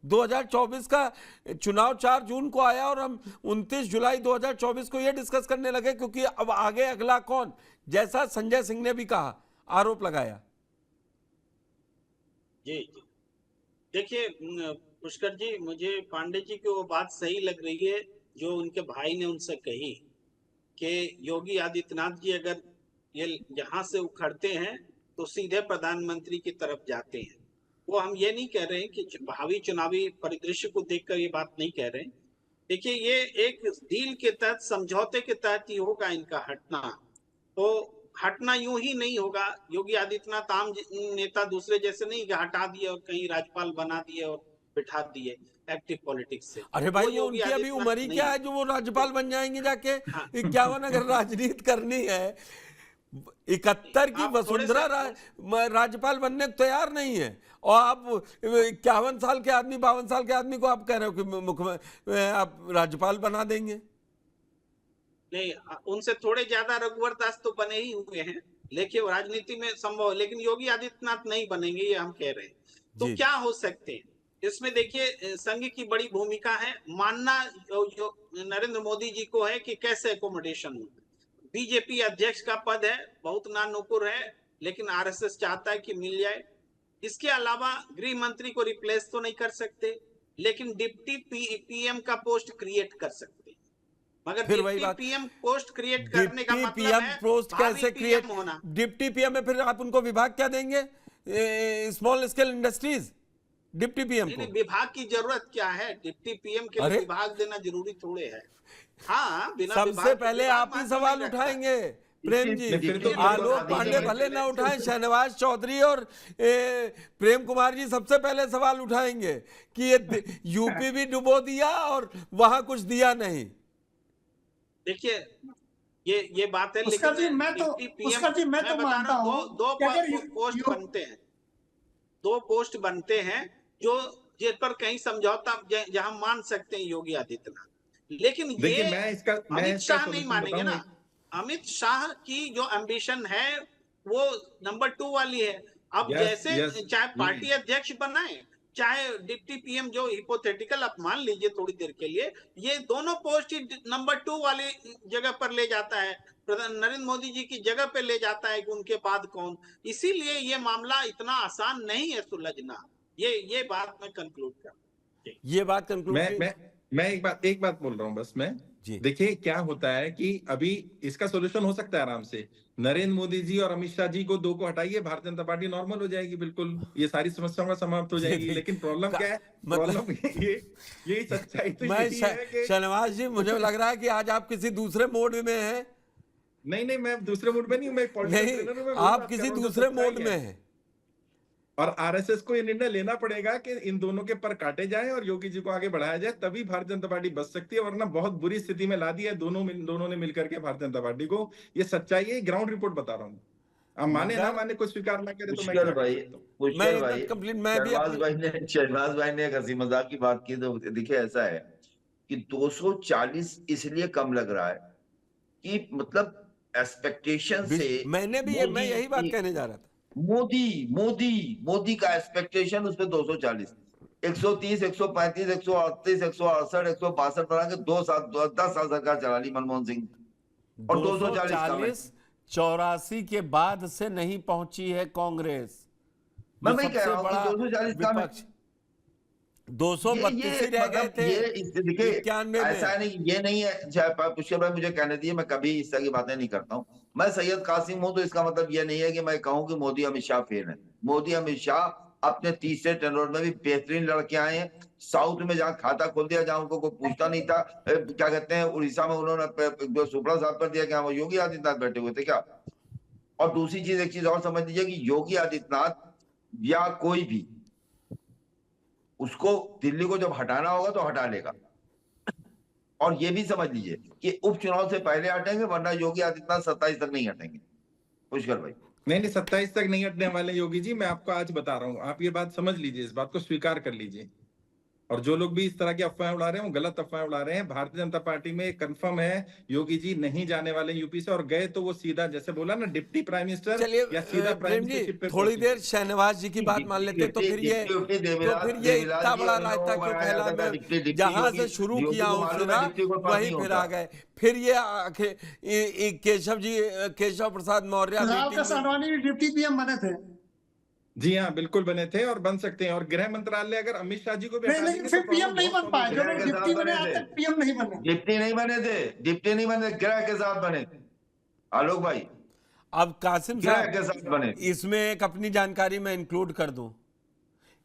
2024 का चुनाव 4 जून को आया और हम 29 जुलाई 2024 को ये डिस्कस करने लगे, क्योंकि अब आगे अगला कौन, जैसा संजय सिंह ने भी कहा, आरोप लगाया। जी देखिए पुष्कर जी, मुझे पांडे जी की वो बात सही लग रही है जो उनके भाई ने उनसे कही कि योगी आदित्यनाथ जी अगर ये यहाँ से उखड़ते हैं तो सीधे प्रधानमंत्री की तरफ जाते हैं। वो हम ये नहीं कह रहे हैं कि भावी चुनावी परिदृश्य को देखकर ये बात नहीं कह रहे हैं। देखिए ये एक डील के तहत, समझौते के तहत ही होगा इनका हटना। तो हटना यूं ही नहीं होगा। योगी आदित्यनाथ आम नेता दूसरे जैसे नहीं कि हटा दिए और कहीं राज्यपाल बना दिए और बिठा दिए एक्टिव पॉलिटिक्स से। अरे भाई, ये उनकी अभी उम्र ही क्या है जो वो राज्यपाल बन जाएंगे जाके। 51 अगर राजनीति करनी है, 71 की वसुंधरा राज्यपाल बनने को तैयार नहीं है, और आप 51 साल के आदमी, 52 साल के आदमी को आप कह रहे हो कि मुख्यमंत्री आप राज्यपाल बना देंगे। नहीं, उनसे थोड़े ज्यादा रघुवर दास तो बने ही हुए हैं, लेकिन राजनीति में संभव है, लेकिन योगी आदित्यनाथ नहीं बनेंगे, ये हम कह रहे हैं। तो क्या हो सकते हैं इसमें? देखिए संघ की बड़ी भूमिका है। मानना जो नरेंद्र मोदी जी को है कि कैसे एकोमोडेशन हो। बीजेपी अध्यक्ष का पद है, बहुत नानुकुर है, लेकिन आरएसएस चाहता है कि मिल जाए। इसके अलावा गृह मंत्री को रिप्लेस तो नहीं कर सकते, लेकिन डिप्टी पीएम का पोस्ट क्रिएट कर सकते हैं। मगर फिर वही डिप्टी बात, पीएम पोस्ट क्रिएट करने का मतलब पीएम है पोस्ट कैसे क्रिएट होना। डिप्टी पीएम में फिर आप उनको विभाग क्या देंगे? Small scale industries deputy PM को? विभाग की जरूरत क्या है? डिप्टी पीएम के लिए विभाग देना जरूरी थोड़े है। हाँ, बिना सबसे पहले आप ही सवाल उठाएंगे प्रेम जी। आलोक पांडे भले ना उठाएं, शहनवाज चौधरी और प्रेम कुमार जी सबसे पहले सवाल उठाएंगे कि ये यूपी भी डुबो दिया और वहां कुछ दिया नहीं। देखिए ये बात है, लेकिन मैं तो मानता हूं दो पोस्ट बनते हैं, 2 पोस्ट बनते हैं जो जिस पर कहीं समझौता जहां मान सकते हैं योगी आदित्यनाथ। लेकिन ये अमित शाह नहीं मानेंगे ना। अमित शाह की जो एम्बिशन है वो नंबर 2 वाली है। अब जैसे चाहे पार्टी अध्यक्ष बनाए, चाहे डिप्टी पीएम, जो हिपोथेटिकल आप मान लीजिए थोड़ी देर के लिए, ये दोनों पोस्ट ही नंबर 2 वाली जगह पर ले जाता है, नरेंद्र मोदी जी की जगह पे ले जाता है कि उनके बाद कौन। इसीलिए ये मामला इतना आसान नहीं है सुलझना। ये बात मैं कंक्लूड कर, ये बात कंक्लूड मैं एक बात बोल रहा हूँ बस मैं। देखिए क्या होता है कि अभी इसका सोल्यूशन हो सकता है आराम से। नरेंद्र मोदी जी और अमित शाह जी को 2 को हटाइए, भारतीय जनता पार्टी नॉर्मल हो जाएगी, बिल्कुल ये सारी समस्याओं का समाप्त हो जाएगी। लेकिन प्रॉब्लम क्या है? प्रॉब्लम ये सच्चाई तो यही है कि शहनवाज जी, मुझे लग रहा है कि आज आप किसी दूसरे मोड में हैं। नहीं, मैं दूसरे मोड में नहीं हूँ, मैं पॉलिटिकल ट्रेनर हूं। आप किसी दूसरे मोड में हैं। और आरएसएस को ये निर्णय लेना पड़ेगा कि इन दोनों के पर काटे जाएं और योगी जी को आगे बढ़ाया जाए, तभी भारतीय जनता पार्टी बच सकती है। वरना बहुत बुरी स्थिति में ला दिया है दोनों ने मिलकर के भारतीय जनता पार्टी को। ये सच्चाई है, ग्राउंड रिपोर्ट बता रहा हूँ। अब माने ना माने, कुछ स्वीकार ना करे तो शहनवाज भाई ने एक हंसी मजाक की बात की। तो देखिए ऐसा है कि 240 इसलिए कम लग रहा है कि मतलब एक्सपेक्टेशन से, मैं यही बात कहने जा रहा था। मोदी का एक्सपेक्टेशन उस पर 240, 130, 135, 138, 168, 162 बना के 10 साल सरकार चला ली मनमोहन सिंह। और 240 84 के बाद से नहीं पहुंची है कांग्रेस। मैं वही कह रहा हूं कि 240 232 ही रह गए थे। देखिए ऐसा नहीं, ये नहीं है पुष्कर भाई, मुझे कहने दिए, मैं कभी इस तरह की बातें नहीं करता हूँ। मैं सैयद कासिम हूं, तो इसका मतलब ये नहीं है कि मैं कहूं कि मोदी अमित शाह फेल है। मोदी अमित शाह अपने तीसरे टेन्योर में भी बेहतरीन लड़के आए हैं। साउथ में जहाँ खाता खोल दिया, जहाँ उनको कोई पूछता नहीं था, क्या कहते हैं, उड़ीसा में उन्होंने जो सुपड़ा साहब कर दिया, क्या वो योगी आदित्यनाथ बैठे हुए थे क्या? और दूसरी चीज, एक चीज और समझ लीजिए कि योगी आदित्यनाथ या कोई भी, उसको दिल्ली को जब हटाना होगा तो हटा लेगा। और ये भी समझ लीजिए कि उपचुनाव से पहले हटेंगे, वरना योगी आदित्यनाथ 27 तक नहीं हटेंगे। पुष्कर भाई नहीं, 27 तक नहीं हटने वाले योगी जी। मैं आपको आज बता रहा हूँ, आप ये बात समझ लीजिए, इस बात को स्वीकार कर लीजिए। और जो लोग भी इस तरह की अफवाहें उड़ा रहे हैं वो गलत अफवाहें उड़ा रहे हैं। भारतीय जनता पार्टी में कंफर्म है योगी जी नहीं जाने वाले यूपी से, और गए तो वो सीधा जैसे बोला ना डिप्टी प्राइम मिनिस्टर चलिए या सीधा प्राइम प्रेम जी मिनिस्टरशिप पे थोड़ी देर शहनवाज जी की बात मान लेते हैं, तो फिर ये इतना बड़ा रास्ता क्यों फैला? मैं जहां से शुरू किया हूं फिरा वहीं फिर आ गए। फिर ये केशव प्रसाद मौर्य लाल कृष्ण आडवाणी डिप्टी पीएम बने थे। जी हाँ, बिल्कुल बने थे और बन सकते हैं। और गृह मंत्रालय अगर अमित शाह जी को भी नहीं, फिर पीएम नहीं बन पाए। जो लोग डिप्टी बने आज तक पीएम नहीं बने। डिप्टी नहीं बने थे, डिप्टी नहीं बने, गृह के साथ बने थे आलोक भाई। अब कासिम गृह के साथ साहब बने। इसमें एक अपनी जानकारी में इंक्लूड कर दूं,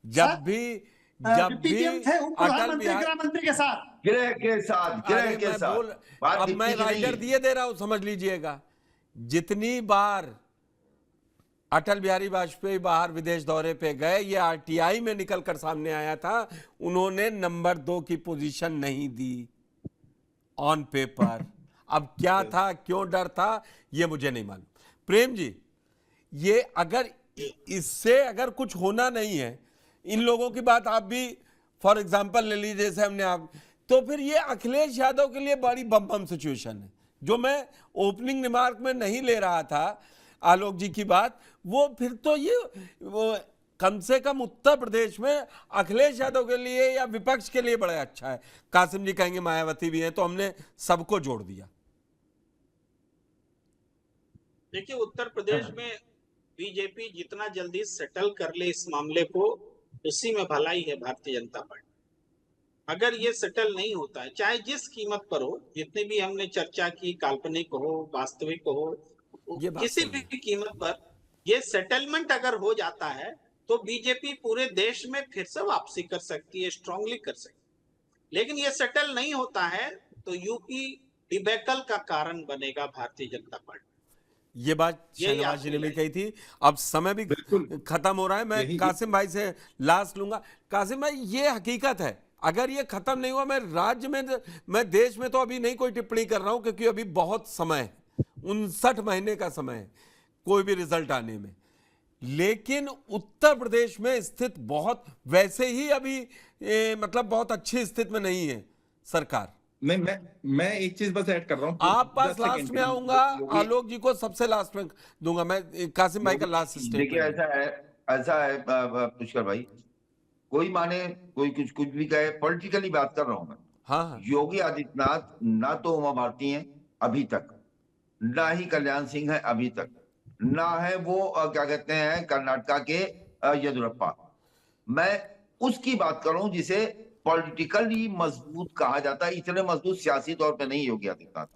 जब भी थे अटल बिहारी गृह मंत्री के साथ, गृह के साथ, गृह के साथ। अब मैं राइटर दिए दे रहा हूं, समझ लीजिएगा। जितनी बार अटल बिहारी वाजपेयी बाहर विदेश दौरे पे गए, ये आरटीआई में निकलकर सामने आया था, उन्होंने नंबर 2 की पोजीशन नहीं दी ऑन पेपर। अब क्या था, क्यों डर था, ये मुझे नहीं मालूम। प्रेम जी, ये अगर इससे अगर कुछ होना नहीं है, इन लोगों की बात आप भी फॉर एग्जांपल ले लीजिए, जैसे हमने आप, तो फिर ये अखिलेश यादव के लिए बड़ी बम सिचुएशन है। जो मैं ओपनिंग रिमार्क में नहीं ले रहा था आलोक जी की बात, वो फिर तो ये कम से कम उत्तर प्रदेश में अखिलेश यादव के लिए या विपक्ष के लिए बड़ा अच्छा है। कासिम जी कहेंगे मायावती भी हैं, तो हमने सबको जोड़ दिया। देखिए, उत्तर प्रदेश में बीजेपी जितना जल्दी सेटल कर ले इस मामले को, उसी में भलाई है भारतीय जनता पार्टी। अगर ये सेटल नहीं होता है, चाहे जिस कीमत पर हो, जितनी भी हमने चर्चा की, काल्पनिक हो, वास्तविक हो, किसी भी कीमत पर ये सेटलमेंट अगर हो जाता है, तो बीजेपी पूरे देश में फिर से वापसी कर सकती है, स्ट्रांगली कर सकती है। लेकिन ये सेटल नहीं होता है तो यूपी डिबेकल का कारण बनेगा भारतीय जनता पार्टी। ये बात शहनवाज जी ने भी कही थी। अब समय भी खत्म हो रहा है, मैं कासिम भाई से लास्ट लूंगा। कासिम भाई, ये हकीकत है, अगर ये खत्म नहीं हुआ, मैं राज्य में, मैं देश में तो अभी नहीं कोई टिप्पणी कर रहा हूं, क्योंकि अभी बहुत समय है, 59 महीने का समय है कोई भी रिजल्ट आने में। लेकिन उत्तर प्रदेश में स्थिति बहुत वैसे ही अभी मतलब बहुत अच्छी स्थिति में नहीं है सरकार। नहीं, मैं एक चीज बस ऐड कर रहा हूँ। आप पास लास्ट में आऊंगा, आलोक जी को सबसे लास्ट में दूंगा मैं। कासिम भाई का लास्ट स्टेटमेंट। देखिए, ऐसा है पुष्कर भाई, कोई माने कोई कुछ भी कहे, पॉलिटिकली बात कर रहा हूं मैं। हाँ। योगी आदित्यनाथ ना तो उमा भारती हैं अभी तक, ना ही कल्याण सिंह है अभी तक, ना है वो क्या कहते हैं कर्नाटका के येदियुरप्पा। मैं उसकी बात कर रहा हूं जिसे पॉलिटिकली मजबूत कहा जाता है। इतने मजबूत सियासी तौर पे नहीं योगी आदित्यनाथ।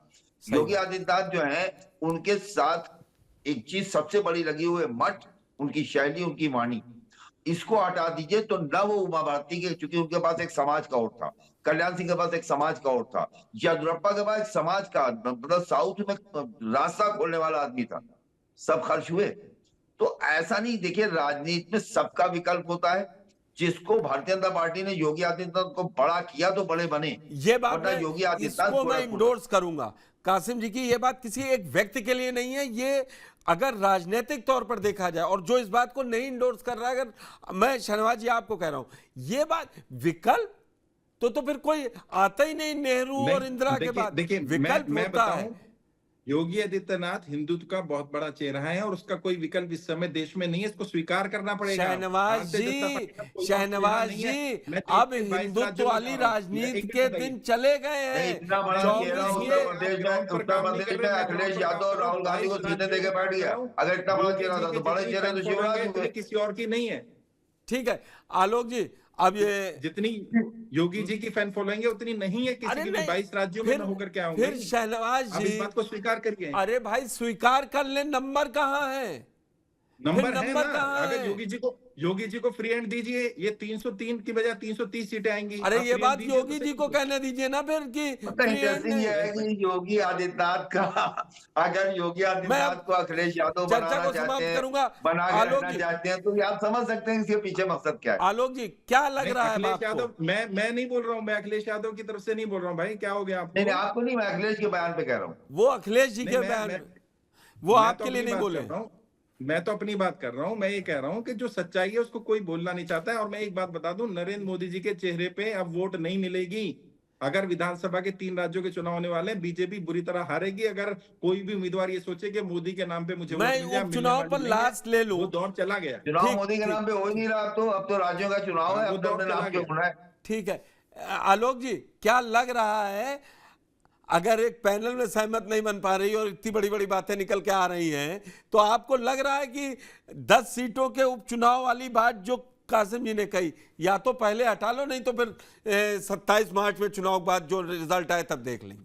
योगी आदित्यनाथ जो है, उनके साथ एक चीज सबसे बड़ी लगी हुई है, मठ, उनकी शैली, उनकी वाणी। इसको हटा दीजिए तो न वो उमा भारती के, चूंकि उनके पास एक समाज का और था, कल्याण सिंह के पास एक समाज का और था, येदियुरप्पा के पास एक समाज का, मतलब साउथ में रास्ता खोलने वाला आदमी था। सब खर्च हुए। तो ऐसा नहीं, देखिए राजनीति में सबका विकल्प होता है। जिसको भारतीय जनता पार्टी ने योगी आदित्यनाथ को बड़ा किया तो बड़े बने। ये बात योगी आदित्यनाथ इसको मैं इंडोर्स करूंगा कासिम जी की। ये बात किसी एक व्यक्ति के लिए नहीं है, ये अगर राजनीतिक तौर पर देखा जाए, और जो इस बात को नहीं इंडोर्स कर रहा है, अगर मैं शहनवाज जी आपको कह रहा हूं, ये बात विकल्प तो फिर कोई आता ही नहीं। नेहरू और इंदिरा के बाद विकल्प होता है। योगी आदित्यनाथ हिंदुत्व का बहुत बड़ा चेहरा है और उसका कोई विकल्प इस समय देश में नहीं है, इसको स्वीकार करना पड़ेगा। शहनवाज जी, अब हिंदुत्व वाली राजनीति के दिन चले गए हैं। इतना बड़ा चेहरा उत्तर प्रदेश में अखिलेश यादव राहुल गांधी को सीधे देके बैठ गया। अगर इतना बड़ा चेहरा था तो बड़े चेहरे तो शिवराज किसी और की नहीं है। ठीक है आलोक जी, अब ये जितनी योगी जी की फैन फॉलोइंग है उतनी नहीं है किसी की भी। 22 राज्यों में होकर क्या होंगे। फिर शहनवाज जी, इस बात को स्वीकार करिए। अरे भाई स्वीकार कर ले, नंबर कहाँ है? नंबर है ना। अगर योगी जी को फ्री हैंड दीजिए, ये 303 की बजाय 330 सीटें आएंगी। अरे ये बात योगी जी को कहने दीजिए ना फिर कि योगी आदित्यनाथ का, अगर योगी आदित्यनाथ को अखिलेश यादव बनाना चाहते हैं तो आप समझ सकते हैं इसके पीछे मकसद क्या है। आलोक जी क्या लग रहा है अखिलेश यादव? मैं नहीं बोल रहा हूँ, मैं अखिलेश यादव की तरफ से नहीं बोल रहा हूँ। भाई क्या हो गया आपको? नहीं, आपको नहीं, मैं अखिलेश के बयान पे कह रहा हूँ। वो अखिलेश जी के बयान, वो आपके लिए नहीं बोले। मैं तो अपनी बात कर रहा हूं। मैं ये कह रहा हूं कि जो सच्चाई है उसको कोई बोलना नहीं चाहता है। और मैं एक बात बता दूं, नरेंद्र मोदी जी के चेहरे पे अब वोट नहीं मिलेगी। अगर विधानसभा के 3 राज्यों के चुनाव होने वाले हैं, बीजेपी बुरी तरह हारेगी। अगर कोई भी उम्मीदवार ये सोचे कि मोदी के नाम पे मुझे वोट मिल जाए, मैं उपचुनाव पर लास्ट ले लूं। वो दौर चला गया। चुनाव मोदी के नाम पे हो ही नहीं रहा। अब तो राज्यों का चुनाव है, वो अब तो दौर अपने चला नाम पे गया। होना है। ठीक है, आलोक जी क्या लग रहा है, अगर एक पैनल में सहमत नहीं बन पा रही और इतनी बड़ी बड़ी बातें निकल के आ रही हैं, तो आपको लग रहा है कि 10 सीटों के उपचुनाव वाली बात जो कासिम जी ने कही, या तो पहले हटा लो, नहीं तो फिर 27 मार्च में चुनाव के बाद जो रिजल्ट आए तब देख लेंगे।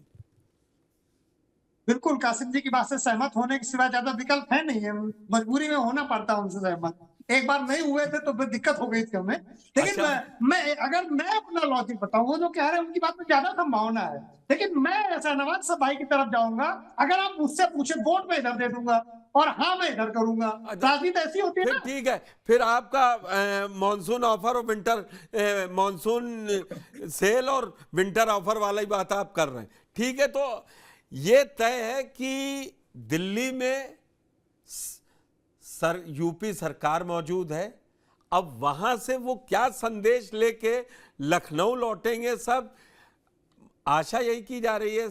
बिल्कुल कासिम जी की बात से सहमत होने के सिवा ज्यादा विकल्प है नहीं है, मजबूरी में होना पड़ता है उनसे सहमत। एक बार नहीं हुए थे तो फिर दिक्कत हो गई थी हमें। लेकिन अगर मैं अपना लॉजिक बताऊं, वो जो कह रहे हैं उनकी बात में ज्यादा संभावना है, लेकिन मैं शाहनवाज साहब भाई की तरफ जाऊंगा। अगर आप मुझसे पूछे वोट में इधर दे दूंगा और हाँ मैं इधर करूंगा। राजनीति ऐसी होती है फिर ना। ठीक है, फिर आपका मॉनसून ऑफर और विंटर मॉनसून सेल और विंटर ऑफर वाला ही बात आप कर रहे हैं। ठीक है, तो ये तय है कि दिल्ली में यूपी सरकार मौजूद है। अब वहां से वो क्या संदेश लेके लखनऊ लौटेंगे, सब आशा यही की जा रही है।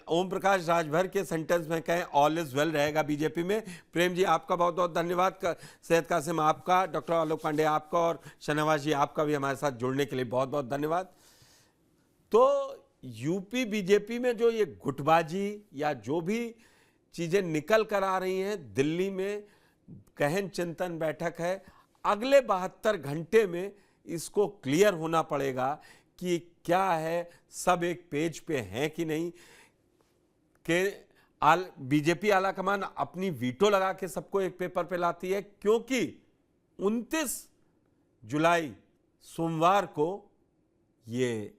ओम प्रकाश राजभर के सेंटेंस में कहें ऑल इज वेल रहेगा बीजेपी में। प्रेम जी आपका बहुत बहुत धन्यवाद, सैयद कासिम आपका, डॉक्टर आलोक पांडे आपका, और शाहनवाज जी आपका भी हमारे साथ जुड़ने के लिए बहुत बहुत धन्यवाद। तो यूपी बीजेपी में जो ये गुटबाजी या जो भी चीजें निकल कर आ रही हैं, दिल्ली में गहन चिंतन बैठक है। अगले 72 घंटे में इसको क्लियर होना पड़ेगा कि क्या है, सब एक पेज पे हैं कि नहीं, कि बीजेपी आलाकमान अपनी वीटो लगा के सबको एक पेपर पे लाती है, क्योंकि 29 जुलाई सोमवार को ये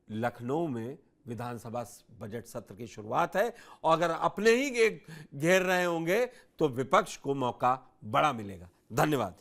लखनऊ में विधानसभा बजट सत्र की शुरुआत है, और अगर अपने ही घेर रहे होंगे तो विपक्ष को मौका बड़ा मिलेगा। धन्यवाद।